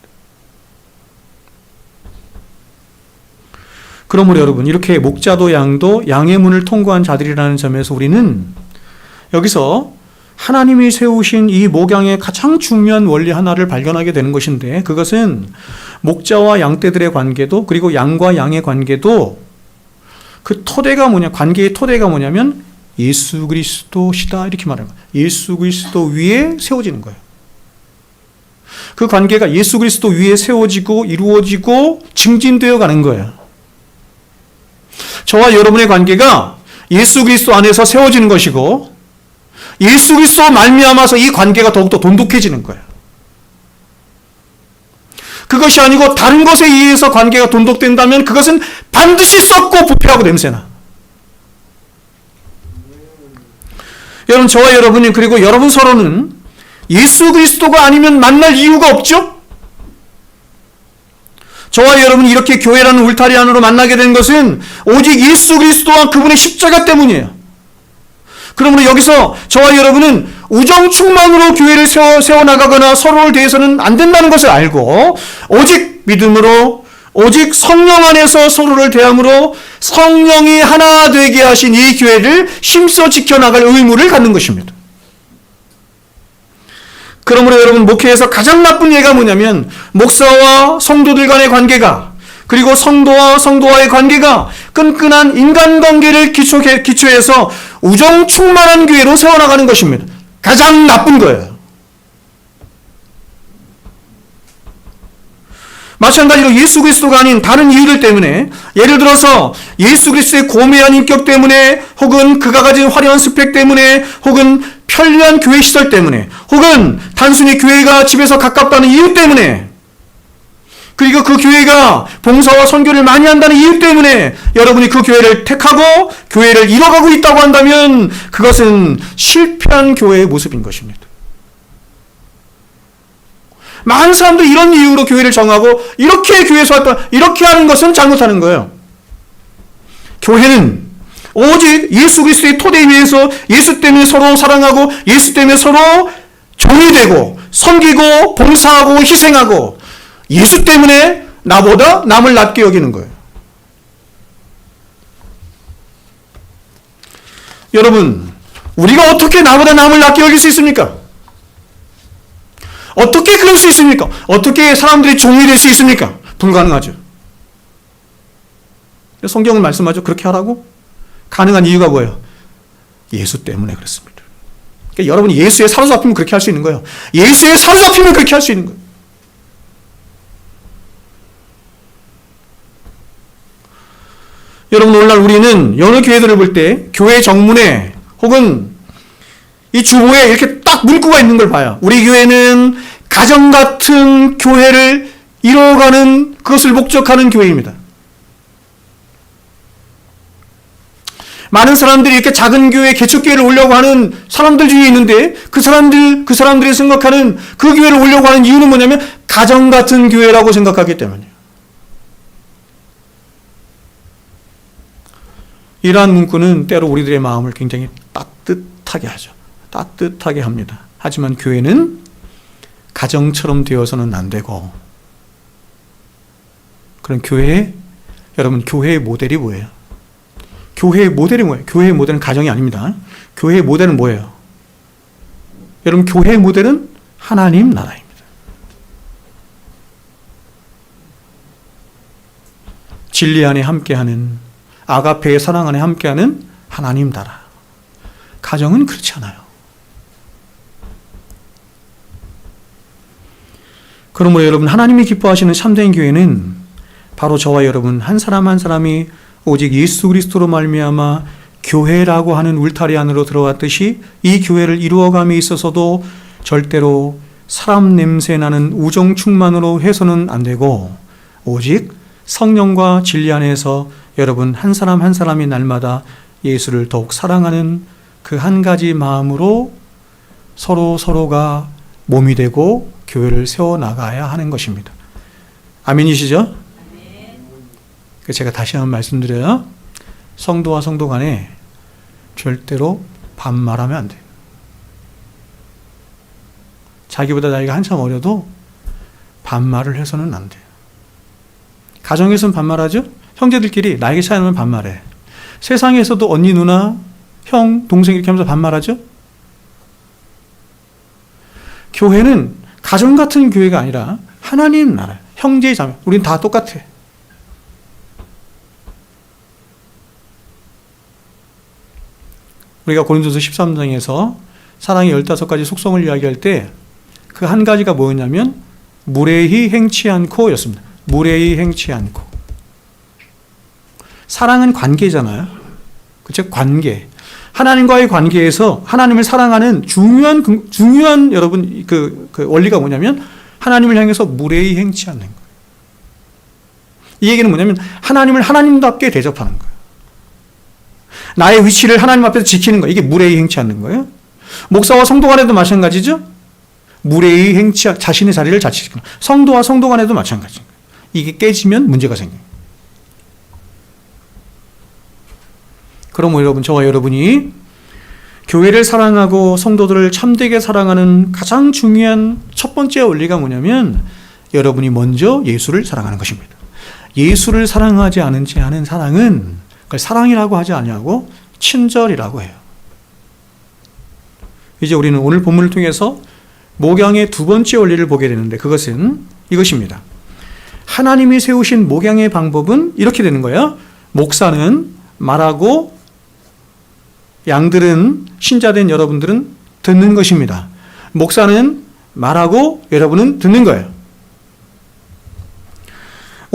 그러므로 여러분, 이렇게 목자도 양도 양의 문을 통과한 자들이라는 점에서 우리는 여기서 하나님이 세우신 이 목양의 가장 중요한 원리 하나를 발견하게 되는 것인데, 그것은 목자와 양떼들의 관계도, 그리고 양과 양의 관계도 그 토대가 관계의 토대가 뭐냐면 예수 그리스도시다, 이렇게 말합니다. 예수 그리스도 위에 세워지는 거예요. 그 관계가 예수 그리스도 위에 세워지고 이루어지고 증진되어 가는 거예요. 저와 여러분의 관계가 예수 그리스도 안에서 세워지는 것이고, 예수 그리스도 말미암아서 이 관계가 더욱더 돈독해지는 거예요. 그것이 아니고 다른 것에 의해서 관계가 돈독된다면 그것은 반드시 썩고 부패하고 냄새나. 여러분, 저와 여러분이, 그리고 여러분 서로는 예수 그리스도가 아니면 만날 이유가 없죠? 저와 여러분이 이렇게 교회라는 울타리 안으로 만나게 된 것은 오직 예수 그리스도와 그분의 십자가 때문이에요. 그러므로 여기서 저와 여러분은 우정 충만으로 교회를 세워나가거나 서로를 대해서는 안 된다는 것을 알고, 오직 믿음으로, 오직 성령 안에서 서로를 대함으로 성령이 하나 되게 하신 이 교회를 힘써 지켜나갈 의무를 갖는 것입니다. 그러므로 여러분, 목회에서 가장 나쁜 예가 뭐냐면 목사와 성도들 간의 관계가, 그리고 성도와 성도와의 관계가 끈끈한 인간관계를 기초해서 우정 충만한 교회로 세워나가는 것입니다. 가장 나쁜 거예요. 마찬가지로 예수 그리스도가 아닌 다른 이유들 때문에, 예를 들어서 예수 그리스도의 고매한 인격 때문에, 혹은 그가 가진 화려한 스펙 때문에, 혹은 편리한 교회 시설 때문에, 혹은 단순히 교회가 집에서 가깝다는 이유 때문에, 그리고 그 교회가 봉사와 선교를 많이 한다는 이유 때문에 여러분이 그 교회를 택하고 교회를 이뤄가고 있다고 한다면 그것은 실패한 교회의 모습인 것입니다. 많은 사람들이 이런 이유로 교회를 정하고 이렇게 교회에서 활동, 이렇게 하는 것은 잘못하는 거예요. 교회는 오직 예수 그리스도의 토대 위에서 예수 때문에 서로 사랑하고 예수 때문에 서로 종이 되고 섬기고 봉사하고 희생하고 예수 때문에 나보다 남을 낮게 여기는 거예요. 여러분, 우리가 어떻게 나보다 남을 낮게 여길 수 있습니까? 어떻게 그럴 수 있습니까? 어떻게 사람들이 종이 될 수 있습니까? 불가능하죠. 성경은 말씀하죠. 그렇게 하라고? 가능한 이유가 뭐예요? 예수 때문에 그렇습니다. 그러니까 여러분이 예수에 사로잡히면 그렇게 할 수 있는 거예요. 예수에 사로잡히면 그렇게 할 수 있는 거예요. 여러분, 오늘날 우리는 여러 교회들을 볼 때 교회 정문에 혹은 이 주보에 이렇게 딱 문구가 있는 걸 봐요. 우리 교회는 가정 같은 교회를 이뤄가는, 그것을 목적하는 교회입니다. 많은 사람들이 이렇게 작은 교회, 개척교회를 오려고 하는 사람들 중에 있는데 그 사람들이 생각하는 그 교회를 오려고 하는 이유는 뭐냐면 가정 같은 교회라고 생각하기 때문이에요. 이러한 문구는 때로 우리들의 마음을 굉장히 따뜻하게 하죠. 따뜻하게 합니다. 하지만 교회는 가정처럼 되어서는 안 되고, 그런 여러분, 교회의 모델이 뭐예요? 교회의 모델이 뭐예요? 교회의 모델은 가정이 아닙니다. 교회의 모델은 뭐예요? 여러분, 교회의 모델은 하나님 나라입니다. 진리 안에 함께하는, 아가페의 사랑 안에 함께하는 하나님 나라. 가정은 그렇지 않아요. 그러므로 여러분, 하나님이 기뻐하시는 참된 교회는 바로 저와 여러분 한 사람 한 사람이 오직 예수 그리스도로 말미암아 교회라고 하는 울타리 안으로 들어왔듯이 이 교회를 이루어감에 있어서도 절대로 사람 냄새 나는 우정 충만으로 해서는 안 되고, 오직 성령과 진리 안에서 여러분 한 사람 한 사람이 날마다 예수를 더욱 사랑하는 그 한 가지 마음으로 서로가 몸이 되고 교회를 세워나가야 하는 것입니다. 아멘이시죠? 제가 다시 한번 말씀드려요. 성도와 성도 간에 절대로 반말하면 안 돼요. 자기보다 나이가 한참 어려도 반말을 해서는 안 돼요. 가정에서는 반말하죠? 형제들끼리 나이가 차이 나면 반말해. 세상에서도 언니, 누나, 형, 동생 이렇게 하면서 반말하죠? 교회는 가정 같은 교회가 아니라 하나님 나라, 형제 자매, 우린 다 똑같아. 우리가 고린도서 13장에서 사랑의 15가지 속성을 이야기할 때 그 한 가지가 뭐였냐면 무례히 행치 않고 였습니다. 무례히 행치 않고. 사랑은 관계잖아요. 그쵸? 관계. 하나님과의 관계에서 하나님을 사랑하는 중요한 여러분 그 원리가 뭐냐면 하나님을 향해서 무례히 행치 않는 거예요. 이 얘기는 뭐냐면 하나님을 하나님답게 대접하는 거예요. 나의 위치를 하나님 앞에서 지키는 거예요. 이게 무례히 행치 않는 거예요. 목사와 성도 간에도 마찬가지죠. 무례히 자신의 자리를 잘 지키는 거예요. 성도와 성도 간에도 마찬가지인 거예요. 이게 깨지면 문제가 생겨요. 그럼 여러분, 저와 여러분이 교회를 사랑하고 성도들을 참되게 사랑하는 가장 중요한 첫 번째 원리가 뭐냐면 여러분이 먼저 예수를 사랑하는 것입니다. 예수를 사랑하지 않은 채 하는 사랑은 그걸 사랑이라고 하지 아니하고 친절이라고 해요. 이제 우리는 오늘 본문을 통해서 목양의 두 번째 원리를 보게 되는데 그것은 이것입니다. 하나님이 세우신 목양의 방법은 이렇게 되는 거예요. 목사는 말하고 양들은, 신자된 여러분들은 듣는 것입니다. 목사는 말하고 여러분은 듣는 거예요.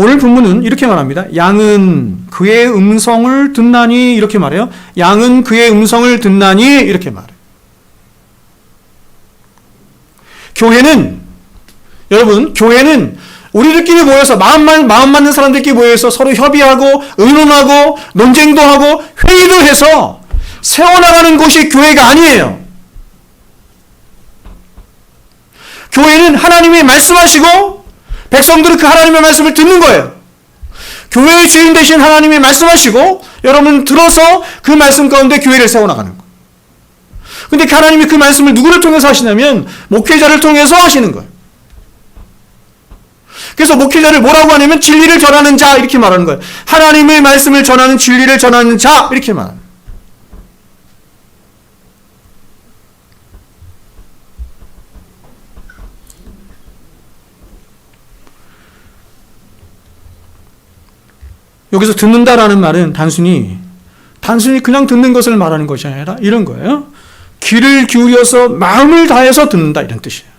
오늘 본문은 이렇게 말합니다. 양은 그의 음성을 듣나니 이렇게 말해요. 양은 그의 음성을 듣나니 이렇게 말해요. 여러분, 교회는 우리들끼리 모여서 마음 맞는 사람들끼리 모여서 서로 협의하고 의논하고 논쟁도 하고 회의도 해서 세워나가는 곳이 교회가 아니에요. 교회는 하나님이 말씀하시고 백성들은 그 하나님의 말씀을 듣는 거예요. 교회의 주인 되신 하나님이 말씀하시고 여러분 들어서 그 말씀 가운데 교회를 세워나가는 거예요. 근데 하나님이 그 말씀을 누구를 통해서 하시냐면 목회자를 통해서 하시는 거예요. 그래서 목회자를 뭐라고 하냐면 진리를 전하는 자 이렇게 말하는 거예요. 하나님의 말씀을 전하는 진리를 전하는 자 이렇게 말하는 거예요. 여기서 듣는다라는 말은 단순히 그냥 듣는 것을 말하는 것이 아니라 이런 거예요. 귀를 기울여서 마음을 다해서 듣는다 이런 뜻이에요.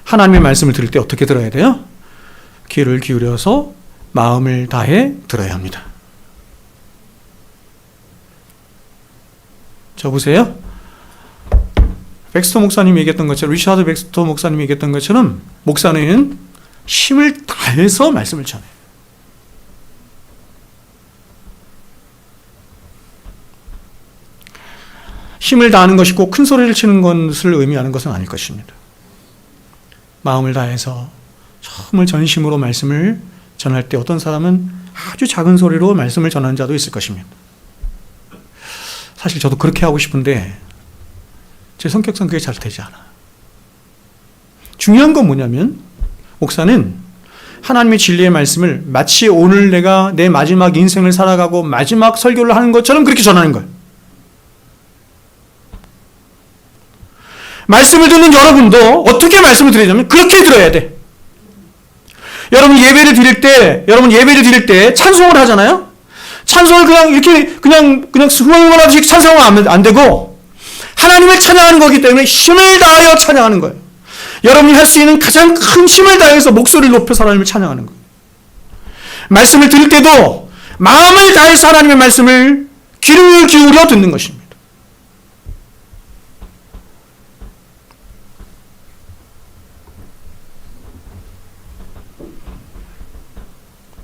하나님의 말씀을 들을 때 어떻게 들어야 돼요? 귀를 기울여서 마음을 다해 들어야 합니다. 저 보세요. 백스터 목사님이 얘기했던 것처럼 리차드 백스터 목사님이 얘기했던 것처럼 목사는 힘을 다해서 말씀을 전해요. 힘을 다하는 것이 꼭 큰 소리를 치는 것을 의미하는 것은 아닐 것입니다. 마음을 다해서 정말 전심으로 말씀을 전할 때 어떤 사람은 아주 작은 소리로 말씀을 전하는 자도 있을 것입니다. 사실 저도 그렇게 하고 싶은데 제 성격상 그게 잘 되지 않아. 중요한 건 뭐냐면 목사는 하나님의 진리의 말씀을 마치 오늘 내가 내 마지막 인생을 살아가고 마지막 설교를 하는 것처럼 그렇게 전하는 거예요. 말씀을 듣는 여러분도 어떻게 말씀을 드리냐면 그렇게 들어야 돼. 여러분 예배를 드릴 때 찬송을 하잖아요. 찬송을 그냥 흥얼흥얼하듯이 찬송하면 안 되고 하나님을 찬양하는 거기 때문에 힘을 다하여 찬양하는 거예요. 여러분이 할 수 있는 가장 큰 힘을 다해서 목소리를 높여서 하나님을 찬양하는 거예요. 말씀을 들을 때도 마음을 다해서 하나님의 말씀을 귀를 기울여 듣는 것입니다.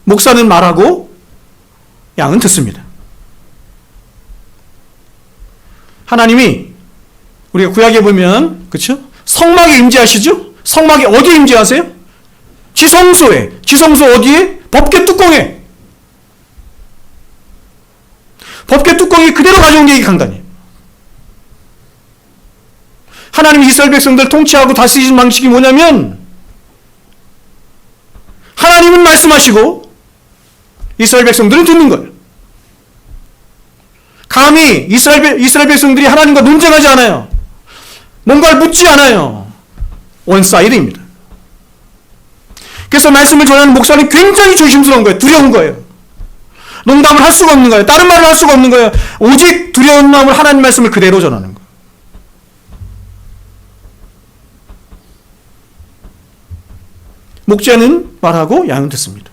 목사는 말하고 양은 듣습니다. 하나님이 우리가 구약에 보면 그렇죠? 성막에 임재하시죠? 성막에 어디에 임재하세요? 지성소에. 지성소 어디에? 법궤 뚜껑에. 법궤 뚜껑이 그대로 가져온 게 이 강단이에요. 하나님이 이스라엘 백성들 통치하고 다스리신 방식이 뭐냐면 하나님은 말씀하시고 이스라엘 백성들은 듣는 거예요. 감히 이스라엘 백성들이 하나님과 논쟁하지 않아요. 뭔가를 묻지 않아요. 원사이드입니다. 그래서 말씀을 전하는 목사는 굉장히 조심스러운 거예요. 두려운 거예요. 농담을 할 수가 없는 거예요. 다른 말을 할 수가 없는 거예요. 오직 두려운 마음으로 하나님 말씀을 그대로 전하는 거예요. 목자는 말하고 양은 듣습니다.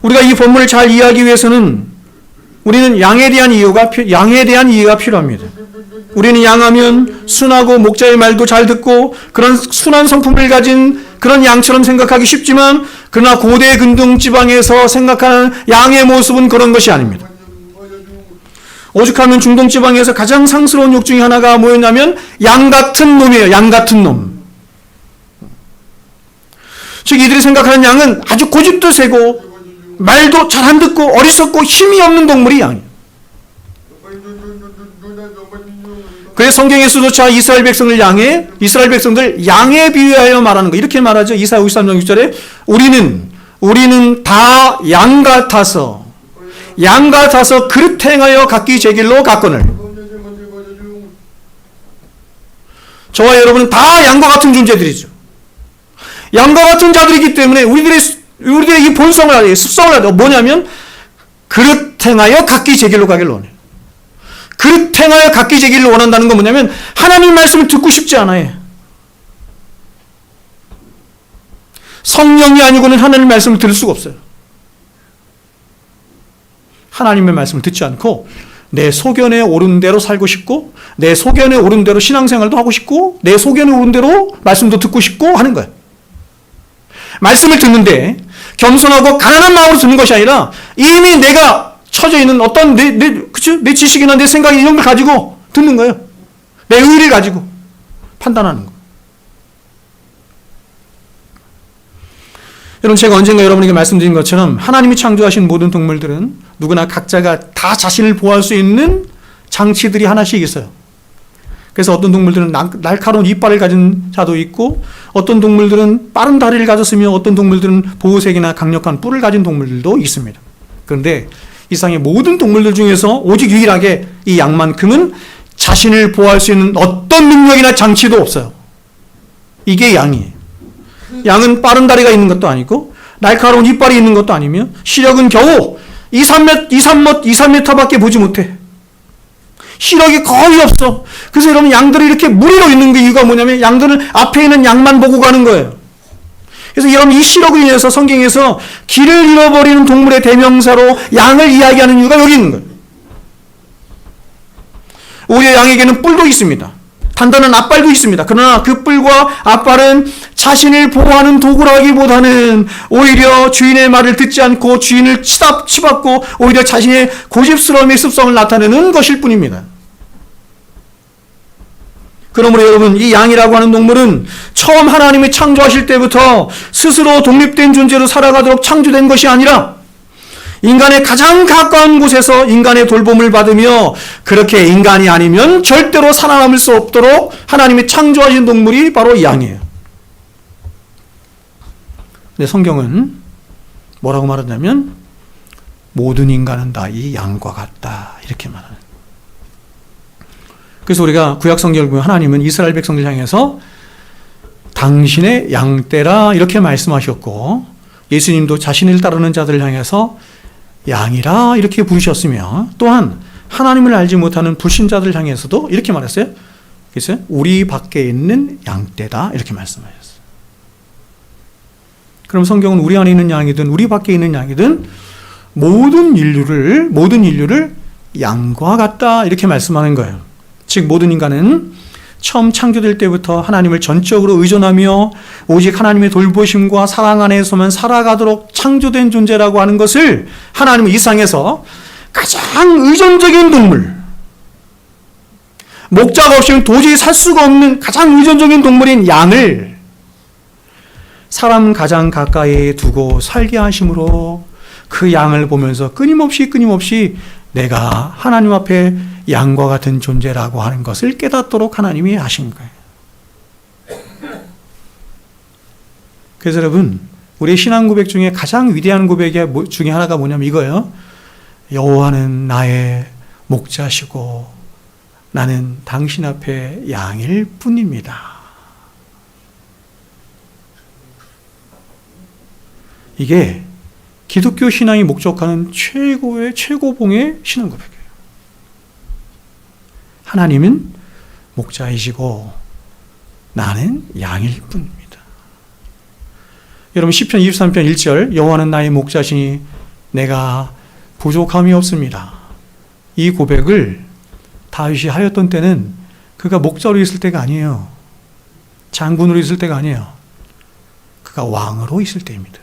우리가 이 본문을 잘 이해하기 위해서는 우리는 양에 대한 이해가 필요합니다. 우리는 양하면 순하고 목자의 말도 잘 듣고 그런 순한 성품을 가진 그런 양처럼 생각하기 쉽지만 그러나 고대 근동 지방에서 생각하는 양의 모습은 그런 것이 아닙니다. 오죽하면 중동 지방에서 가장 상스러운 욕 중에 하나가 뭐였냐면 양 같은 놈이에요. 양 같은 놈. 즉 이들이 생각하는 양은 아주 고집도 세고 말도 잘 안 듣고 어리석고 힘이 없는 동물이 양이에요. 그래서 성경에서조차 이스라엘 백성들 양에 비유하여 말하는 거 이렇게 말하죠. 이사야 53장 6절에 우리는 다 양 같아서 그릇 행하여 각기 제 길로 갔거늘. 저와 여러분은 다 양과 같은 존재들이죠. 양과 같은 자들이기 때문에 우리들의 이 본성을 알아야 돼요. 습성을 알아야 돼요. 뭐냐면 그릇 행하여 각기 제 길로 가기를 원해요. 그릇 행하여 각기 제 길로 원한다는 건 뭐냐면 하나님 말씀을 듣고 싶지 않아요. 성령이 아니고는 하나님의 말씀을 들을 수가 없어요. 하나님의 말씀을 듣지 않고 내 소견에 오른 대로 살고 싶고 내 소견에 오른 대로 신앙생활도 하고 싶고 내 소견에 오른 대로 말씀도 듣고 싶고 하는 거예요. 말씀을 듣는데 겸손하고 가난한 마음으로 듣는 것이 아니라 이미 내가 처져 있는 어떤 내 지식이나 내 생각이 이런 걸 가지고 듣는 거예요. 내 의를 가지고 판단하는 거. 여러분, 제가 언젠가 여러분에게 말씀드린 것처럼 하나님이 창조하신 모든 동물들은 누구나 각자가 다 자신을 보호할 수 있는 장치들이 하나씩 있어요. 그래서 어떤 동물들은 날카로운 이빨을 가진 자도 있고 어떤 동물들은 빠른 다리를 가졌으며 어떤 동물들은 보호색이나 강력한 뿔을 가진 동물들도 있습니다. 그런데 이 세상의 모든 동물들 중에서 오직 유일하게 이 양만큼은 자신을 보호할 수 있는 어떤 능력이나 장치도 없어요. 이게 양이에요. 양은 빠른 다리가 있는 것도 아니고 날카로운 이빨이 있는 것도 아니며 시력은 겨우 2-3m밖에 보지 못해. 시력이 거의 없어. 그래서 여러분, 양들이 이렇게 무리로 있는 그 이유가 뭐냐면 양들은 앞에 있는 양만 보고 가는 거예요. 그래서 여러분, 이 시력으로 인해서 성경에서 길을 잃어버리는 동물의 대명사로 양을 이야기하는 이유가 여기 있는 거예요. 오히려 양에게는 뿔도 있습니다. 단단한 앞발도 있습니다. 그러나 그 뿔과 앞발은 자신을 보호하는 도구라기보다는 오히려 주인의 말을 듣지 않고 주인을 치받고 오히려 자신의 고집스러움의 습성을 나타내는 것일 뿐입니다. 그러므로 여러분, 이 양이라고 하는 동물은 처음 하나님이 창조하실 때부터 스스로 독립된 존재로 살아가도록 창조된 것이 아니라 인간의 가장 가까운 곳에서 인간의 돌봄을 받으며 그렇게 인간이 아니면 절대로 살아남을 수 없도록 하나님이 창조하신 동물이 바로 양이에요. 근데 성경은 뭐라고 말하냐면 모든 인간은 다 이 양과 같다, 이렇게 말하는. 그래서 우리가 구약 성경을 보면 하나님은 이스라엘 백성들 향해서 당신의 양떼라 이렇게 말씀하셨고 예수님도 자신을 따르는 자들을 향해서 양이라 이렇게 부르셨으며 또한 하나님을 알지 못하는 불신자들 향해서도 이렇게 말했어요. 그래서 우리 밖에 있는 양떼다 이렇게 말씀하셨어요. 그럼 성경은 우리 안에 있는 양이든 우리 밖에 있는 양이든 모든 인류를 양과 같다 이렇게 말씀하는 거예요. 즉 모든 인간은 처음 창조될 때부터 하나님을 전적으로 의존하며 오직 하나님의 돌보심과 사랑 안에서만 살아가도록 창조된 존재라고 하는 것을 하나님은 이 세상에서 가장 의존적인 동물, 목자가 없이는 도저히 살 수가 없는 가장 의존적인 동물인 양을 사람 가장 가까이에 두고 살게 하심으로 그 양을 보면서 끊임없이 내가 하나님 앞에 양과 같은 존재라고 하는 것을 깨닫도록 하나님이 하신 거예요. 그래서 여러분, 우리의 신앙 고백 중에 가장 위대한 고백 중에 하나가 뭐냐면 이거예요. 여호와는 나의 목자시고 나는 당신 앞에 양일 뿐입니다. 이게 기독교 신앙이 목적하는 최고봉의 신앙 고백이에요. 하나님은 목자이시고 나는 양일 뿐입니다. 여러분, 시편 23편 1절 여호와는 나의 목자시니 내가 부족함이 없습니다. 이 고백을 다윗이 하였던 때는 그가 목자로 있을 때가 아니에요. 장군으로 있을 때가 아니에요. 그가 왕으로 있을 때입니다.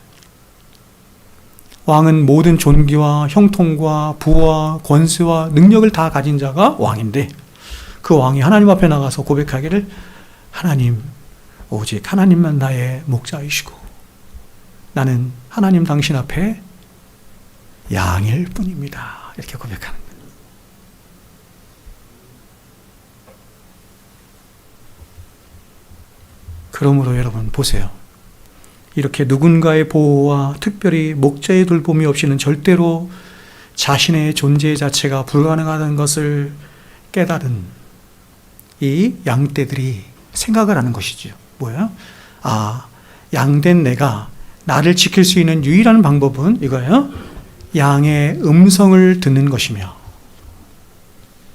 왕은 모든 존귀와 형통과 부와 권세와 능력을 다 가진 자가 왕인데 그 왕이 하나님 앞에 나가서 고백하기를 하나님, 오직 하나님만 나의 목자이시고 나는 하나님 당신 앞에 양일 뿐입니다. 이렇게 고백하는 거예요. 그러므로 여러분 보세요. 이렇게 누군가의 보호와 특별히 목자의 돌봄이 없이는 절대로 자신의 존재 자체가 불가능하다는 것을 깨달은 이 양떼들이 생각을 하는 것이죠. 뭐예요? 양된 내가 나를 지킬 수 있는 유일한 방법은 이거예요. 양의 음성을 듣는 것이며,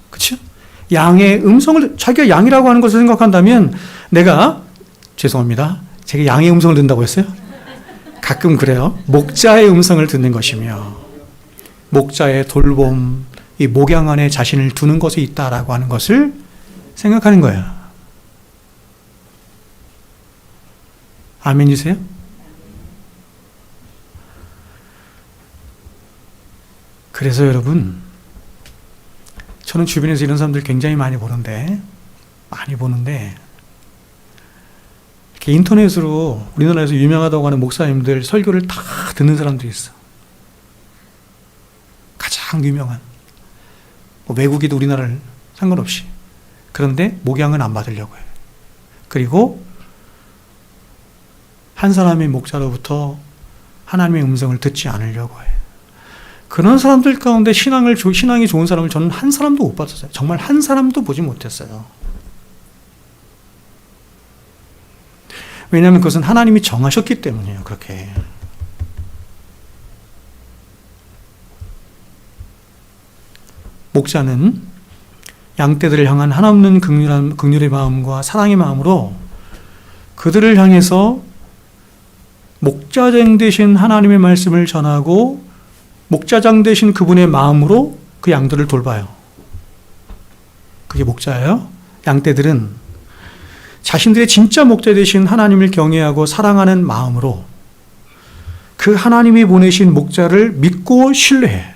그렇죠? 양의 음성을, 자기가 양이라고 하는 것을 생각한다면 제가 양의 음성을 듣는다고 했어요? 가끔 그래요. 목자의 음성을 듣는 것이며 목자의 돌봄, 이 목양 안에 자신을 두는 것에 있다라고 하는 것을 생각하는 거예요. 아멘이세요? 그래서 여러분, 저는 주변에서 이런 사람들 굉장히 많이 보는데 이렇게 인터넷으로 우리나라에서 유명하다고 하는 목사님들 설교를 다 듣는 사람들이 있어. 가장 유명한, 외국이도 우리나라를 상관없이. 그런데 목양은 안 받으려고 해요. 그리고 한 사람의 목자로부터 하나님의 음성을 듣지 않으려고 해요. 그런 사람들 가운데 신앙이 좋은 사람을 저는 한 사람도 못 봤었어요. 정말 한 사람도 보지 못했어요. 왜냐하면 그것은 하나님이 정하셨기 때문이에요. 그렇게. 목자는 양떼들을 향한 한없는 긍휼의 마음과 사랑의 마음으로 그들을 향해서 목자장 되신 하나님의 말씀을 전하고 목자장 되신 그분의 마음으로 그 양들을 돌봐요. 그게 목자예요. 양떼들은 자신들의 진짜 목자 되신 하나님을 경외하고 사랑하는 마음으로 그 하나님이 보내신 목자를 믿고 신뢰해.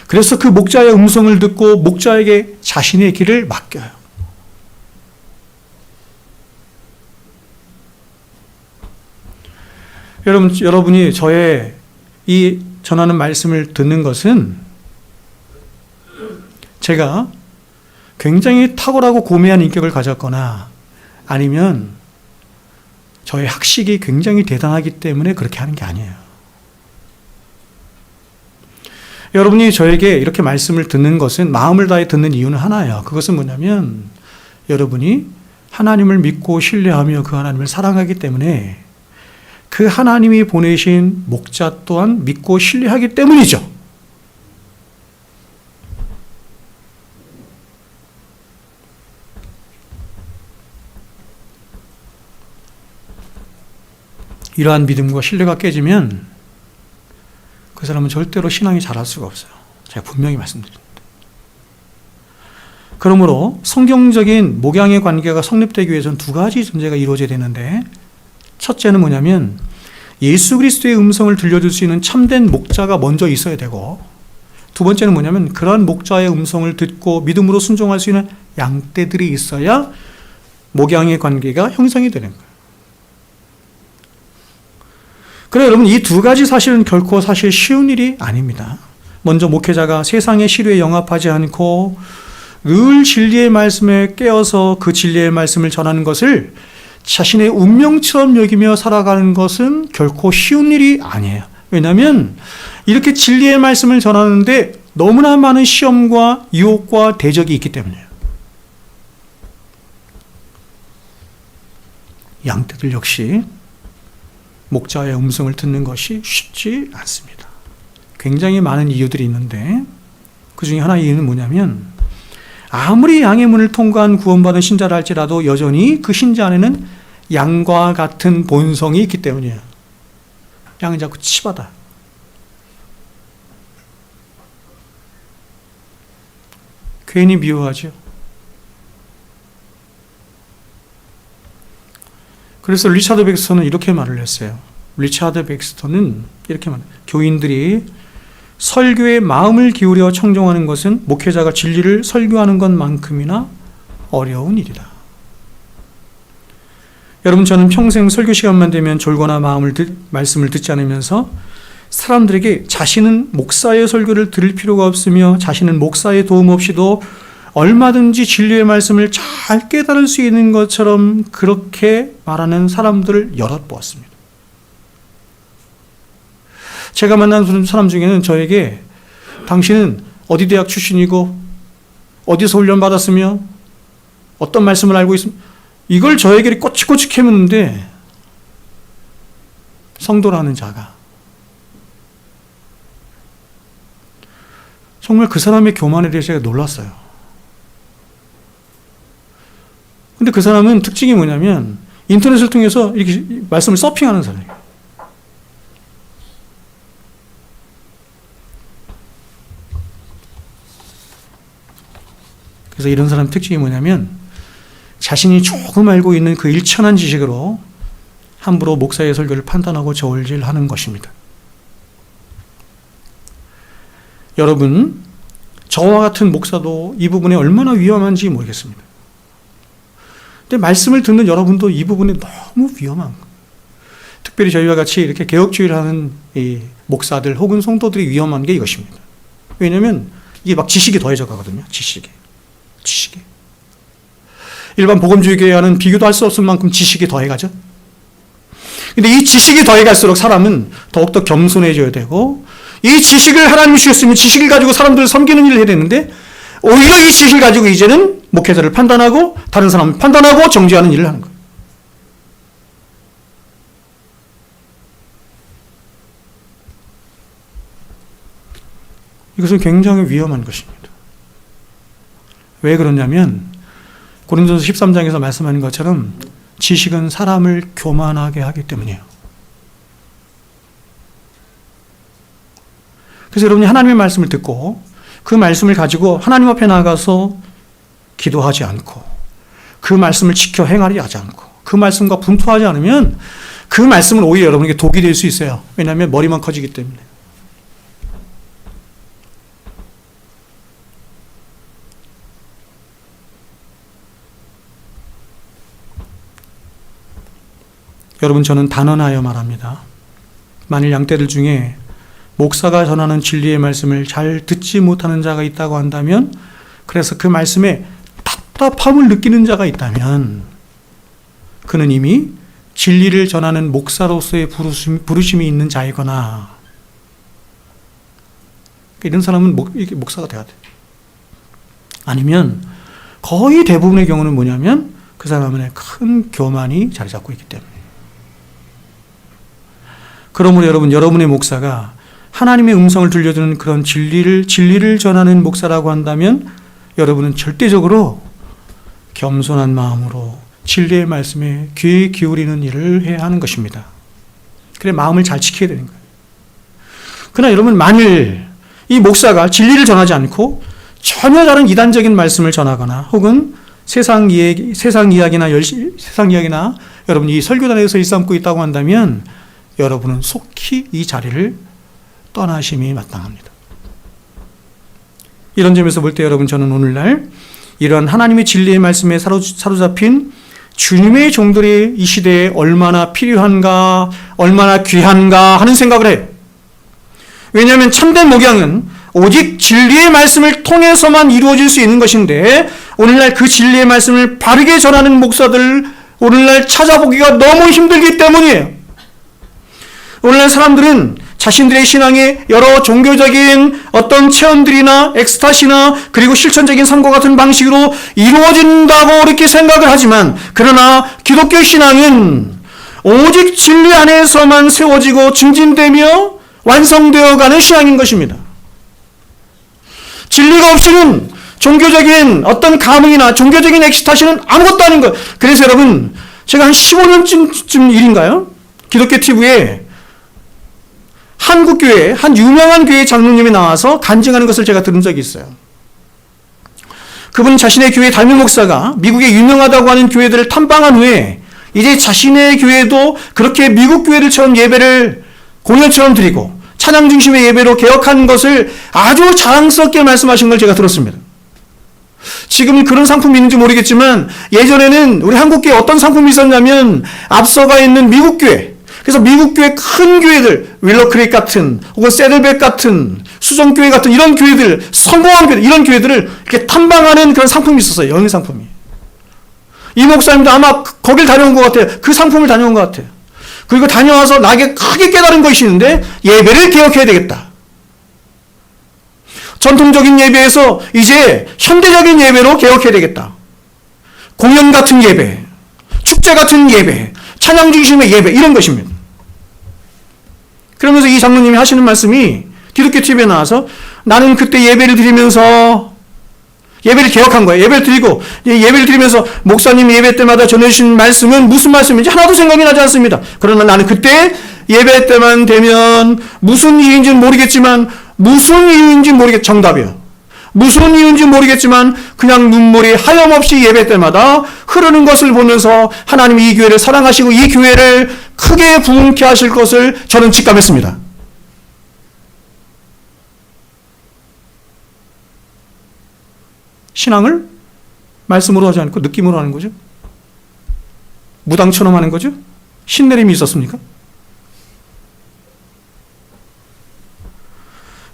그래서 그 목자의 음성을 듣고 목자에게 자신의 길을 맡겨요. 여러분이 저의 이 전하는 말씀을 듣는 것은 제가 굉장히 탁월하고 고매한 인격을 가졌거나 아니면 저의 학식이 굉장히 대단하기 때문에 그렇게 하는 게 아니에요. 여러분이 저에게 이렇게 말씀을 듣는 것은 마음을 다해 듣는 이유는 하나예요. 그것은 뭐냐면 여러분이 하나님을 믿고 신뢰하며 그 하나님을 사랑하기 때문에 그 하나님이 보내신 목자 또한 믿고 신뢰하기 때문이죠. 이러한 믿음과 신뢰가 깨지면 그 사람은 절대로 신앙이 자랄 수가 없어요. 제가 분명히 말씀드립니다. 그러므로 성경적인 목양의 관계가 성립되기 위해서는 두 가지 전제가 이루어져야 되는데 첫째는 뭐냐면 예수 그리스도의 음성을 들려줄 수 있는 참된 목자가 먼저 있어야 되고 두 번째는 뭐냐면 그러한 목자의 음성을 듣고 믿음으로 순종할 수 있는 양떼들이 있어야 목양의 관계가 형성이 되는 거예요. 그래 여러분 이 두 가지 사실은 결코 사실 쉬운 일이 아닙니다. 먼저 목회자가 세상의 시류에 영합하지 않고 늘 진리의 말씀에 깨어서 그 진리의 말씀을 전하는 것을 자신의 운명처럼 여기며 살아가는 것은 결코 쉬운 일이 아니에요. 왜냐하면 이렇게 진리의 말씀을 전하는데 너무나 많은 시험과 유혹과 대적이 있기 때문이에요. 양떼들 역시 목자의 음성을 듣는 것이 쉽지 않습니다. 굉장히 많은 이유들이 있는데 그 중에 하나의 이유는 뭐냐면 아무리 양의 문을 통과한 구원받은 신자라 할지라도 여전히 그 신자 안에는 양과 같은 본성이 있기 때문이에요. 양은 자꾸 치받아요. 괜히 미워하죠. 그래서 리차드 백스터는 이렇게 말을 했어요. 리차드 백스터는 이렇게 말해요. 교인들이 설교에 마음을 기울여 청종하는 것은 목회자가 진리를 설교하는 것만큼이나 어려운 일이다. 여러분 저는 평생 설교 시간만 되면 졸거나 말씀을 듣지 않으면서 사람들에게 자신은 목사의 설교를 들을 필요가 없으며 자신은 목사의 도움 없이도 얼마든지 진리의 말씀을 잘 깨달을 수 있는 것처럼 그렇게 말하는 사람들을 여럿 보았습니다. 제가 만난 사람 중에는 저에게 당신은 어디 대학 출신이고 어디서 훈련 받았으며 어떤 말씀을 알고 있으며 이걸 저에게 꼬치꼬치 캐묻는데 성도라는 자가 정말 그 사람의 교만에 대해서 제가 놀랐어요. 근데 그 사람은 특징이 뭐냐면 인터넷을 통해서 이렇게 말씀을 서핑하는 사람이에요. 그래서 이런 사람 특징이 뭐냐면 자신이 조금 알고 있는 그 일천한 지식으로 함부로 목사의 설교를 판단하고 저울질하는 것입니다. 여러분, 저와 같은 목사도 이 부분에 얼마나 위험한지 모르겠습니다. 근데 말씀을 듣는 여러분도 이 부분이 너무 위험한 거예요. 특별히 저희와 같이 이렇게 개혁주의를 하는 이 목사들 혹은 성도들이 위험한 게 이것입니다. 왜냐하면 이게 막 지식이 더해져 가거든요. 지식이. 일반 복음주의계와는 비교도 할 수 없을 만큼 지식이 더해가죠. 근데 이 지식이 더해갈수록 사람은 더욱더 겸손해져야 되고, 이 지식을 하나님이 주셨으면 지식을 가지고 사람들을 섬기는 일을 해야 되는데, 오히려 이 지식을 가지고 이제는 목회자를 판단하고 다른 사람을 판단하고 정죄하는 일을 하는 거예요. 이것은 굉장히 위험한 것입니다. 왜 그러냐면 고린도서 13장에서 말씀하는 것처럼 지식은 사람을 교만하게 하기 때문이에요. 그래서 여러분이 하나님의 말씀을 듣고 그 말씀을 가지고 하나님 앞에 나가서 기도하지 않고 그 말씀을 지켜 행하려 하지 않고 그 말씀과 분투하지 않으면 그 말씀은 오히려 여러분에게 독이 될 수 있어요. 왜냐하면 머리만 커지기 때문에. 여러분, 저는 단언하여 말합니다. 만일 양떼들 중에 목사가 전하는 진리의 말씀을 잘 듣지 못하는 자가 있다고 한다면, 그래서 그 말씀에 답답함을 느끼는 자가 있다면 그는 이미 진리를 전하는 목사로서의 부르심이 있는 자이거나, 이런 사람은 목사가 돼야 돼요. 아니면 거의 대부분의 경우는 뭐냐면 그 사람의 큰 교만이 자리 잡고 있기 때문에. 그러므로 여러분의 목사가 하나님의 음성을 들려주는 그런 진리를 전하는 목사라고 한다면 여러분은 절대적으로 겸손한 마음으로 진리의 말씀에 귀 기울이는 일을 해야 하는 것입니다. 그래, 마음을 잘 지켜야 되는 거예요. 그러나 여러분, 만일 이 목사가 진리를 전하지 않고 전혀 다른 이단적인 말씀을 전하거나 혹은 세상 이야기나 여러분이 이 설교단에서 일삼고 있다고 한다면 여러분은 속히 이 자리를 떠나심이 마땅합니다. 이런 점에서 볼 때 여러분, 저는 오늘날 이러한 하나님의 진리의 말씀에 사로잡힌 주님의 종들이 이 시대에 얼마나 필요한가, 얼마나 귀한가 하는 생각을 해요. 왜냐하면 참된 목양은 오직 진리의 말씀을 통해서만 이루어질 수 있는 것인데, 오늘날 그 진리의 말씀을 바르게 전하는 목사들 오늘날 찾아보기가 너무 힘들기 때문이에요. 오늘날 사람들은 자신들의 신앙의 여러 종교적인 어떤 체험들이나 엑스타시나 그리고 실천적인 삶과 같은 방식으로 이루어진다고 이렇게 생각을 하지만, 그러나 기독교 신앙은 오직 진리 안에서만 세워지고 증진되며 완성되어가는 신앙인 것입니다. 진리가 없이는 종교적인 어떤 감흥이나 종교적인 엑스타시는 아무것도 아닌 거예요. 그래서 여러분, 제가 한 15년쯤 일인가요? 기독교 TV에 한국교회, 한 유명한 교회 장로님이 나와서 간증하는 것을 제가 들은 적이 있어요. 그분 자신의 교회 담임 목사가 미국의 유명하다고 하는 교회들을 탐방한 후에 이제 자신의 교회도 그렇게 미국 교회들처럼 예배를 공연처럼 드리고 찬양 중심의 예배로 개혁한 것을 아주 자랑스럽게 말씀하신 걸 제가 들었습니다. 지금은 그런 상품이 있는지 모르겠지만 예전에는 우리 한국교회 어떤 상품이 있었냐면 앞서가 있는 미국 교회, 그래서 미국 교회 큰 교회들, 윌러크릭 같은 혹은 세들백 같은 수정교회 같은 이런 교회들, 성공한 교회들, 이런 교회들을 이렇게 탐방하는 그런 상품이 있었어요. 영의 상품이. 이 목사님도 아마 거길 다녀온 것 같아요. 그 상품을 다녀온 것 같아요. 그리고 다녀와서 나에게 크게 깨달은 것이 있는데, 예배를 개혁해야 되겠다. 전통적인 예배에서 이제 현대적인 예배로 개혁해야 되겠다. 공연 같은 예배, 축제 같은 예배, 찬양 중심의 예배, 이런 것입니다. 그러면서 이 장로님이 하시는 말씀이 기독교 TV에 나와서, 나는 그때 예배를 드리면서 예배를 개혁한 거예요. 예배를 드리고, 예배를 드리면서 목사님 예배 때마다 전해주신 말씀은 무슨 말씀인지 하나도 생각이 나지 않습니다. 그러나 나는 그때 예배 때만 되면 무슨 이유인지는 모르겠지만 정답이요. 무슨 이유인지 모르겠지만 그냥 눈물이 하염없이 예배 때마다 흐르는 것을 보면서 하나님이 이 교회를 사랑하시고 이 교회를 크게 부흥케 하실 것을 저는 직감했습니다. 신앙을 말씀으로 하지 않고 느낌으로 하는 거죠. 무당처럼 하는 거죠. 신내림이 있었습니까?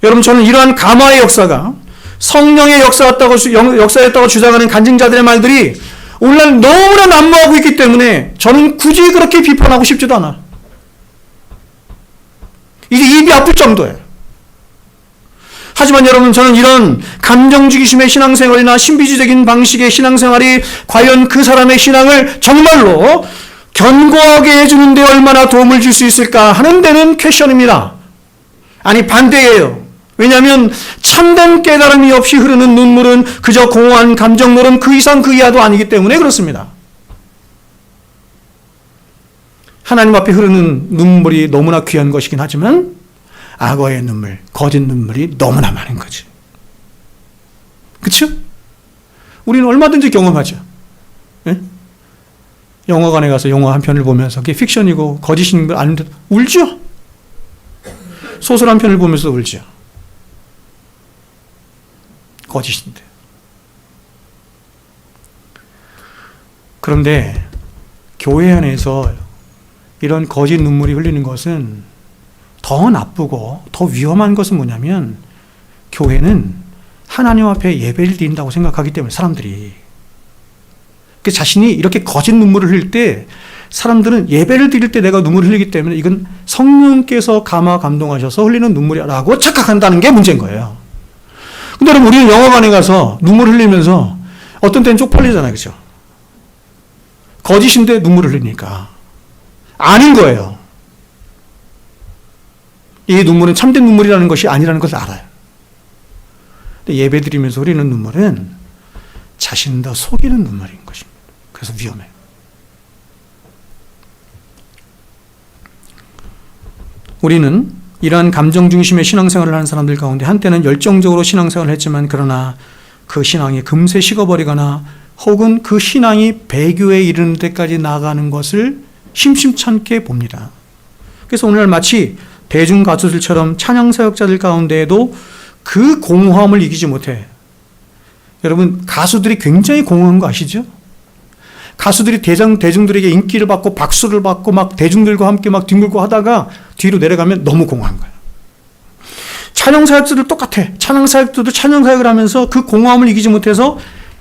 여러분, 저는 이러한 감화의 역사가 성령의 역사였다고 주장하는 간증자들의 말들이 오늘날 너무나 난무하고 있기 때문에 저는 굳이 그렇게 비판하고 싶지도 않아. 이제 입이 아플 정도예요. 하지만 여러분, 저는 이런 감정주기심의 신앙생활이나 신비주의적인 방식의 신앙생활이 과연 그 사람의 신앙을 정말로 견고하게 해주는 데 얼마나 도움을 줄 수 있을까 하는 데는 퀘션입니다. 아니, 반대예요. 왜냐하면 참된 깨달음이 없이 흐르는 눈물은 그저 공허한 감정 노름 그 이상 그 이하도 아니기 때문에 그렇습니다. 하나님 앞에 흐르는 눈물이 너무나 귀한 것이긴 하지만 악어의 눈물, 거짓 눈물이 너무나 많은 거지. 그렇죠? 우리는 얼마든지 경험하죠. 예? 영화관에 가서 영화 한 편을 보면서 그게 픽션이고 거짓인 걸 아는데 울죠? 소설 한 편을 보면서 울죠. 거짓인데. 그런데 교회 안에서 이런 거짓 눈물이 흘리는 것은 더 나쁘고 더 위험한 것은 뭐냐면 교회는 하나님 앞에 예배를 드린다고 생각하기 때문에 사람들이 자신이 이렇게 거짓 눈물을 흘릴 때 사람들은 예배를 드릴 때 내가 눈물을 흘리기 때문에 이건 성령께서 감화 감동하셔서 흘리는 눈물이라고 착각한다는 게 문제인 거예요. 근데 여러분, 우리는 영화관에 가서 눈물 흘리면서 어떤 때는 쪽팔리잖아요. 그죠? 거짓인데 눈물을 흘리니까. 아닌 거예요. 이 눈물은 참된 눈물이라는 것이 아니라는 것을 알아요. 근데 예배 드리면서 흘리는 눈물은 자신을 더 속이는 눈물인 것입니다. 그래서 위험해요. 우리는 이러한 감정 중심의 신앙생활을 하는 사람들 가운데 한때는 열정적으로 신앙생활을 했지만 그러나 그 신앙이 금세 식어버리거나 혹은 그 신앙이 배교에 이르는 데까지 나아가는 것을 심심찮게 봅니다. 그래서 오늘날 마치 대중 가수들처럼 찬양 사역자들 가운데에도 그 공허함을 이기지 못해. 여러분, 가수들이 굉장히 공허한 거 아시죠? 가수들이 대중들에게 인기를 받고 박수를 받고 막 대중들과 함께 막 뒹굴고 하다가 뒤로 내려가면 너무 공허한 거예요. 찬양사역들도 똑같아. 찬양사역들도 찬양사역을 하면서 그 공허함을 이기지 못해서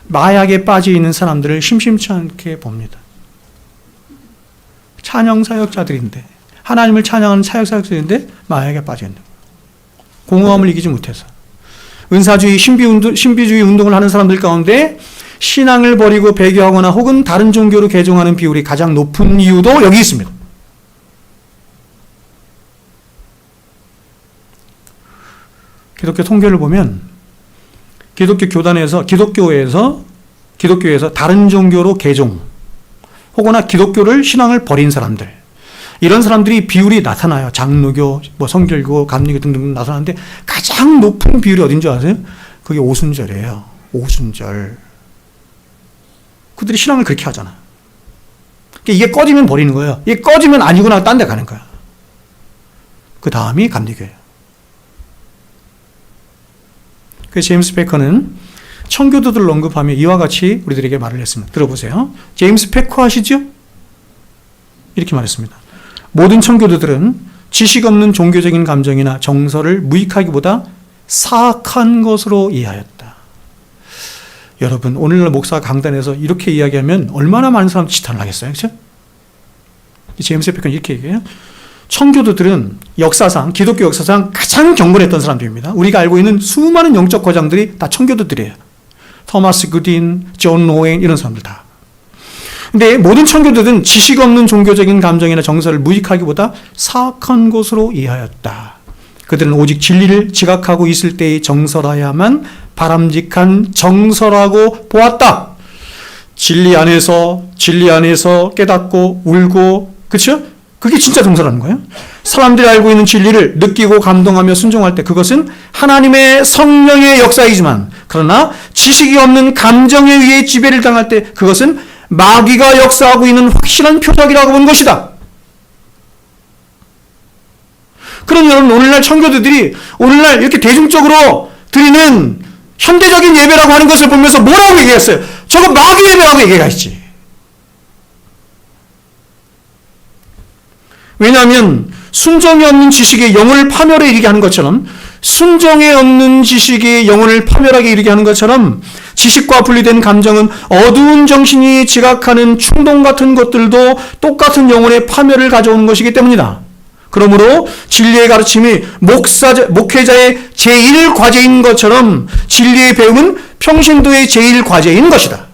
마약에 빠져 있는 사람들을 심심치 않게 봅니다. 찬양사역자들인데, 하나님을 찬양하는 사역자들인데 마약에 빠져 있는 거예요. 공허함을 이기지 못해서. 은사주의, 신비주의 운동을 하는 사람들 가운데 신앙을 버리고 배교하거나 혹은 다른 종교로 개종하는 비율이 가장 높은 이유도 여기 있습니다. 기독교 통계를 보면 기독교에서 다른 종교로 개종 혹은 기독교를 신앙을 버린 사람들, 이런 사람들이 비율이 나타나요. 장로교, 성결교, 감리교 등등 나타나는데 가장 높은 비율이 어딘지 아세요? 그게 오순절이에요. 오순절. 그들이 신앙을 그렇게 하잖아. 이게 꺼지면 버리는 거예요. 이게 꺼지면 아니구나, 딴 데 가는 거야. 그 다음이 감리교예요. 그래서 제임스 패커는 청교도들을 언급하며 이와 같이 우리들에게 말을 했습니다. 들어보세요. 제임스 패커 아시죠? 이렇게 말했습니다. 모든 청교도들은 지식 없는 종교적인 감정이나 정서를 무익하기보다 사악한 것으로 이해하였다. 여러분, 오늘날 목사 강단에서 이렇게 이야기하면 얼마나 많은 사람 지탄을 하겠어요? 그렇죠? 제임스 패커는 이렇게 얘기해요. 청교도들은 역사상, 기독교 역사상 가장 경건했던 사람들입니다. 우리가 알고 있는 수많은 영적 거장들이 다 청교도들이에요. 토마스 구딘, 존 오웬, 이런 사람들 다. 근데 모든 청교도들은 지식 없는 종교적인 감정이나 정서를 무익하기보다 사악한 것으로 이해하였다. 그들은 오직 진리를 지각하고 있을 때의 정설하야만 바람직한 정설하고 보았다. 진리 안에서 깨닫고 울고, 그렇죠? 그게 진짜 정설하는 거예요. 사람들이 알고 있는 진리를 느끼고 감동하며 순종할 때 그것은 하나님의 성령의 역사이지만 그러나 지식이 없는 감정에 의해 지배를 당할 때 그것은 마귀가 역사하고 있는 확실한 표적이라고 본 것이다. 그럼 여러분, 오늘날 청교도들이 오늘날 이렇게 대중적으로 드리는 현대적인 예배라고 하는 것을 보면서 뭐라고 얘기했어요? 저거 마귀 예배라고 얘기했지. 왜냐하면 순정이 없는 지식의 영혼을 파멸에 이르게 하는 것처럼, 순정에 없는 지식의 영혼을 파멸하게 이르게 하는 것처럼, 지식과 분리된 감정은 어두운 정신이 지각하는 충동 같은 것들도 똑같은 영혼의 파멸을 가져오는 것이기 때문이다. 그러므로 진리의 가르침이 목회자의 제1과제인 것처럼 진리의 배움은 평신도의 제1과제인 것이다.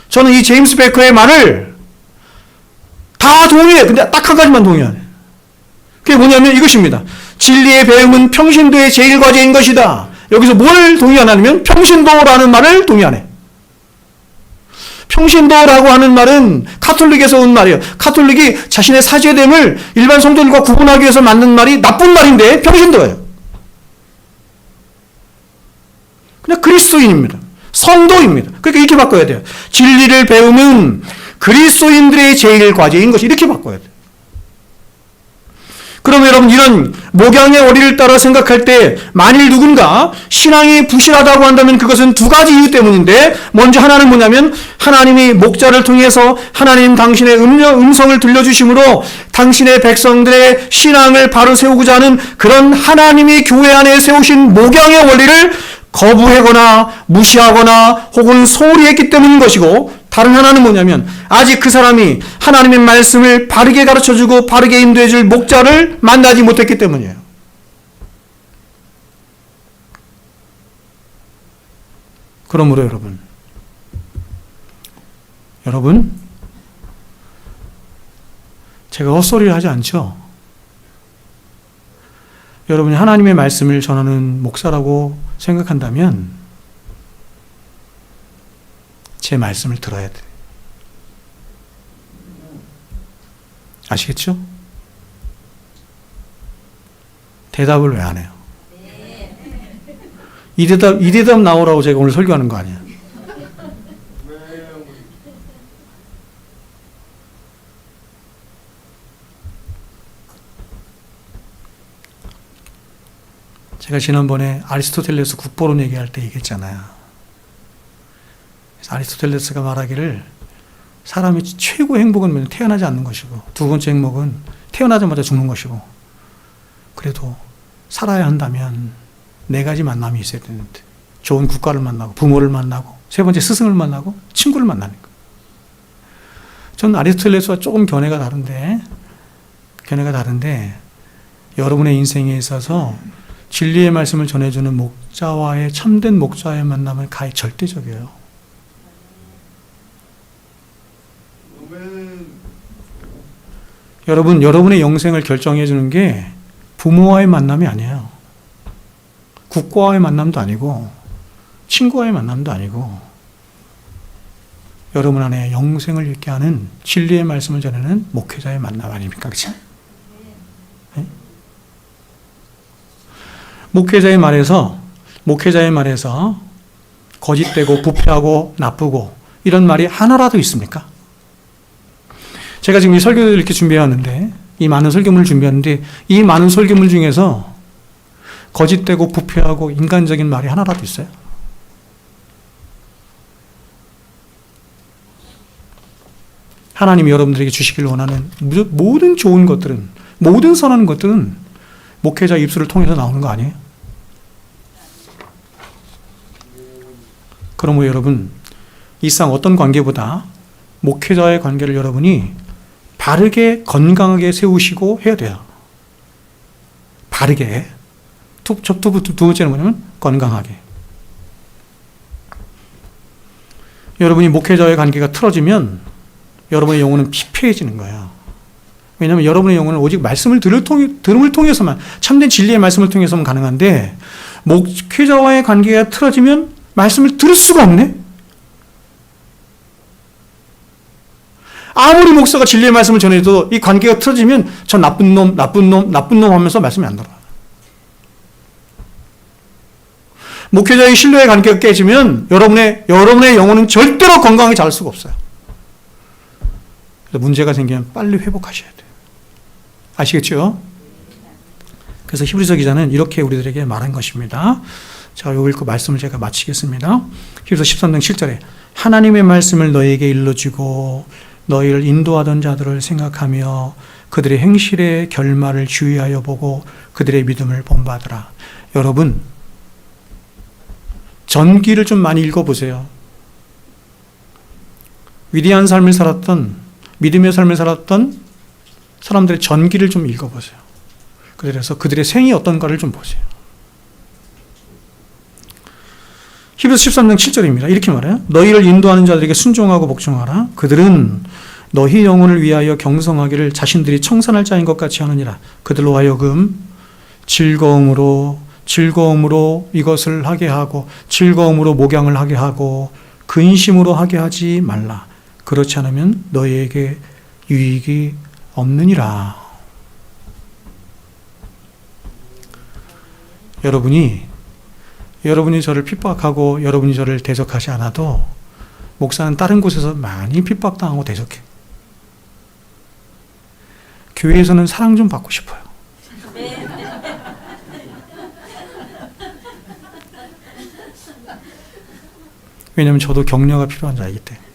저는 이 제임스 베커의 말을 다 동의해. 근데 딱 한 가지만 동의 안 해. 그게 뭐냐면 이것입니다. 진리의 배움은 평신도의 제1과제인 것이다. 여기서 뭘 동의 안 하냐면 평신도라는 말을 동의 안 해. 평신도라고 하는 말은 카톨릭에서 온 말이에요. 카톨릭이 자신의 사제됨을 일반 성도들과 구분하기 위해서 만든 말이 나쁜 말인데 평신도예요. 그냥 그리스도인입니다. 성도입니다. 그러니까 이렇게 바꿔야 돼요. 진리를 배우면 그리스도인들의 제1과제인 것이 이렇게 바꿔야 돼요. 그러면 여러분, 이런 목양의 원리를 따라 생각할 때 만일 누군가 신앙이 부실하다고 한다면 그것은 두 가지 이유 때문인데, 먼저 하나는 뭐냐면 하나님이 목자를 통해서 하나님 당신의 음성을 들려주심으로 당신의 백성들의 신앙을 바로 세우고자 하는 그런 하나님이 교회 안에 세우신 목양의 원리를 거부하거나 무시하거나 혹은 소홀히 했기 때문인 것이고, 다른 하나는 뭐냐면 아직 그 사람이 하나님의 말씀을 바르게 가르쳐주고 바르게 인도해줄 목자를 만나지 못했기 때문이에요. 그러므로 여러분 제가 헛소리를 하지 않죠? 여러분이 하나님의 말씀을 전하는 목사라고 생각한다면 제 말씀을 들어야 돼요. 아시겠죠? 대답을 왜 안 해요? 이 대답 나오라고 제가 오늘 설교하는 거 아니에요. 제가 지난번에 아리스토텔레스 국보론 얘기할 때 얘기했잖아요. 아리스토텔레스가 말하기를 사람의 최고의 행복은 태어나지 않는 것이고, 두 번째 행복은 태어나자마자 죽는 것이고, 그래도 살아야 한다면 네 가지 만남이 있어야 되는데, 좋은 국가를 만나고 부모를 만나고 세 번째 스승을 만나고 친구를 만나는 거. 저는 아리스토텔레스와 조금 견해가 다른데 여러분의 인생에 있어서 진리의 말씀을 전해주는 목자와의 참된 목자와의 만남은 가히 절대적이에요. 여러분의 영생을 결정해 주는 게 부모와의 만남이 아니에요. 국가와의 만남도 아니고 친구와의 만남도 아니고, 여러분 안에 영생을 잃게 하는 진리의 말씀을 전하는 목회자의 만남 아닙니까? 그렇지? 네? 목회자의 말에서 거짓되고 부패하고 나쁘고 이런 말이 하나라도 있습니까? 제가 지금 이 설교를 이렇게 준비해왔는데, 이 많은 설교문을 준비했는데, 이 많은 설교문 중에서 거짓되고 부패하고 인간적인 말이 하나라도 있어요? 하나님이 여러분들에게 주시길 원하는 모든 좋은 것들은, 모든 선한 것들은 목회자 입술을 통해서 나오는 거 아니에요? 그러므로 여러분, 이 세상 어떤 관계보다 목회자의 관계를 여러분이 바르게 건강하게 세우시고 해야 돼요. 바르게. 두 번째는 뭐냐면 건강하게. 여러분이 목회자의 관계가 틀어지면 여러분의 영혼은 피폐해지는 거예요. 왜냐하면 여러분의 영혼은 오직 말씀을 들음을 통해서만, 참된 진리의 말씀을 통해서만 가능한데, 목회자와의 관계가 틀어지면 말씀을 들을 수가 없네? 아무리 목사가 진리의 말씀을 전해도 이 관계가 틀어지면 저 나쁜 놈 하면서 말씀이 안 들어요. 목회자의 신뢰의 관계가 깨지면 여러분의 영혼은 절대로 건강하게 자랄 수가 없어요. 그래서 문제가 생기면 빨리 회복하셔야 돼요. 아시겠죠? 그래서 히브리서 기자는 이렇게 우리들에게 말한 것입니다. 자, 요 읽고 말씀을 제가 마치겠습니다. 히브리서 13장 7절에 하나님의 말씀을 너희에게 일러주고 너희를 인도하던 자들을 생각하며 그들의 행실의 결말을 주의하여 보고 그들의 믿음을 본받으라. 여러분, 전기를 좀 많이 읽어보세요. 위대한 삶을 살았던, 믿음의 삶을 살았던 사람들의 전기를 좀 읽어보세요. 그래서 그들의 생이 어떤가를 좀 보세요. 히브리서 13장 7절입니다. 이렇게 말해요. 너희를 인도하는 자들에게 순종하고 복종하라. 그들은 너희 영혼을 위하여 경성하기를 자신들이 청산할 자인 것 같이 하느니라. 그들로 하여금 즐거움으로 이것을 하게 하고 즐거움으로 목양을 하게 하고 근심으로 하게 하지 말라. 그렇지 않으면 너희에게 유익이 없느니라. 여러분이 저를 핍박하고 여러분이 저를 대적하지 않아도 목사는 다른 곳에서 많이 핍박당하고 대적해. 교회에서는 사랑 좀 받고 싶어요. 왜냐하면 저도 격려가 필요한 자이기 때문에.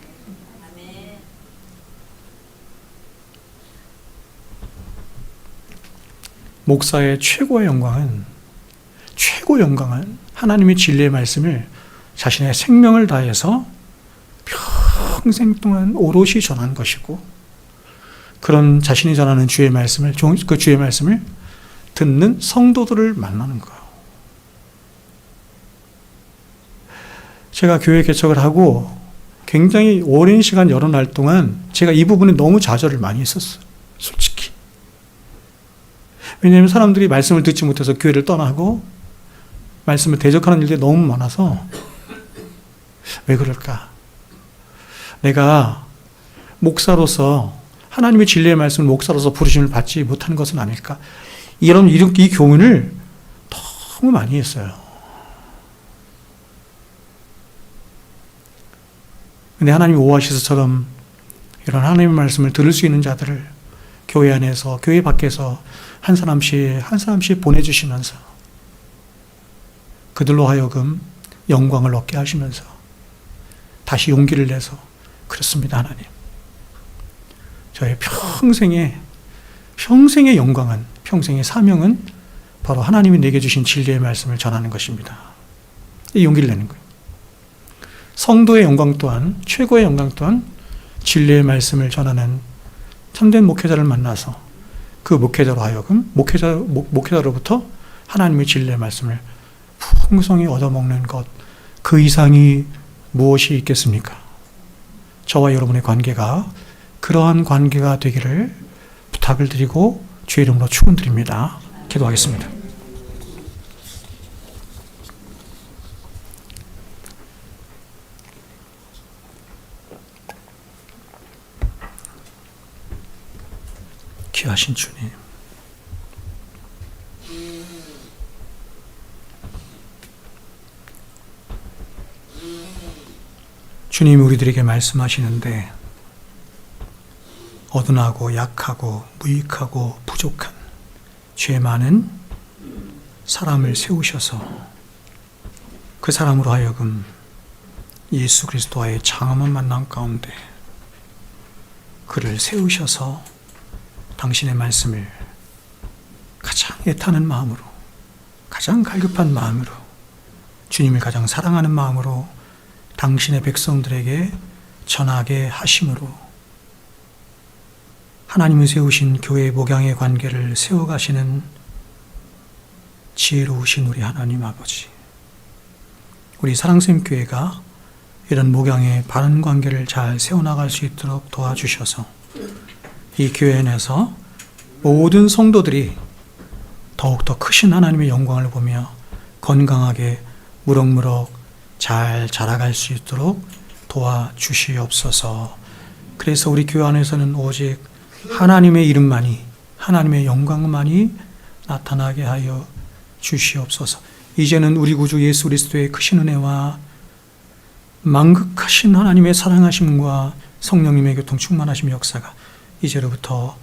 목사의 최고 영광은 하나님의 진리의 말씀을 자신의 생명을 다해서 평생 동안 오롯이 전하는 것이고, 그런 자신이 전하는 주의 말씀을 듣는 성도들을 만나는 거예요. 제가 교회 개척을 하고 굉장히 오랜 시간 여러 날 동안 제가 이 부분에 너무 좌절을 많이 했었어요. 솔직히. 왜냐하면 사람들이 말씀을 듣지 못해서 교회를 떠나고 말씀을 대적하는 일들이 너무 많아서 왜 그럴까? 내가 목사로서 하나님의 진리의 말씀을 목사로서 부르심을 받지 못하는 것은 아닐까? 이 교훈을 너무 많이 했어요. 근데 하나님의 오아시스처럼 이런 하나님의 말씀을 들을 수 있는 자들을 교회 안에서, 교회 밖에서 한 사람씩 보내주시면서 그들로 하여금 영광을 얻게 하시면서 다시 용기를 내서, 그렇습니다, 하나님. 저의 평생의 영광은, 평생의 사명은 바로 하나님이 내게 주신 진리의 말씀을 전하는 것입니다. 이 용기를 내는 거예요. 성도의 영광 또한, 최고의 영광 또한 진리의 말씀을 전하는 참된 목회자를 만나서 그 목회자로 하여금 목회자로부터 하나님의 진리의 말씀을 풍성히 얻어먹는 것, 그 이상이 무엇이 있겠습니까? 저와 여러분의 관계가 그러한 관계가 되기를 부탁을 드리고 주의 이름으로 축원드립니다. 기도하겠습니다. 귀하신 주님, 주님이 우리들에게 말씀하시는데 어둔하고 약하고 무익하고 부족한 죄 많은 사람을 세우셔서 그 사람으로 하여금 예수 그리스도와의 장엄한 만남 가운데 그를 세우셔서 당신의 말씀을 가장 애타는 마음으로, 가장 갈급한 마음으로, 주님을 가장 사랑하는 마음으로 당신의 백성들에게 전하게 하심으로 하나님이 세우신 교회의 목양의 관계를 세워가시는 지혜로우신 우리 하나님 아버지, 우리 사랑샘교회가 이런 목양의 바른 관계를 잘 세워나갈 수 있도록 도와주셔서 이 교회 안에서 모든 성도들이 더욱더 크신 하나님의 영광을 보며 건강하게 무럭무럭 잘 자라갈 수 있도록 도와주시옵소서. 그래서 우리 교회 안에서는 오직 하나님의 이름만이, 하나님의 영광만이 나타나게 하여 주시옵소서. 이제는 우리 구주 예수 그리스도의 크신 은혜와 만극하신 하나님의 사랑하심과 성령님의 교통 충만하심 역사가 이제로부터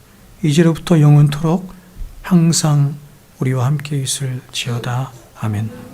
영원토록 항상 우리와 함께 있을지어다. 아멘.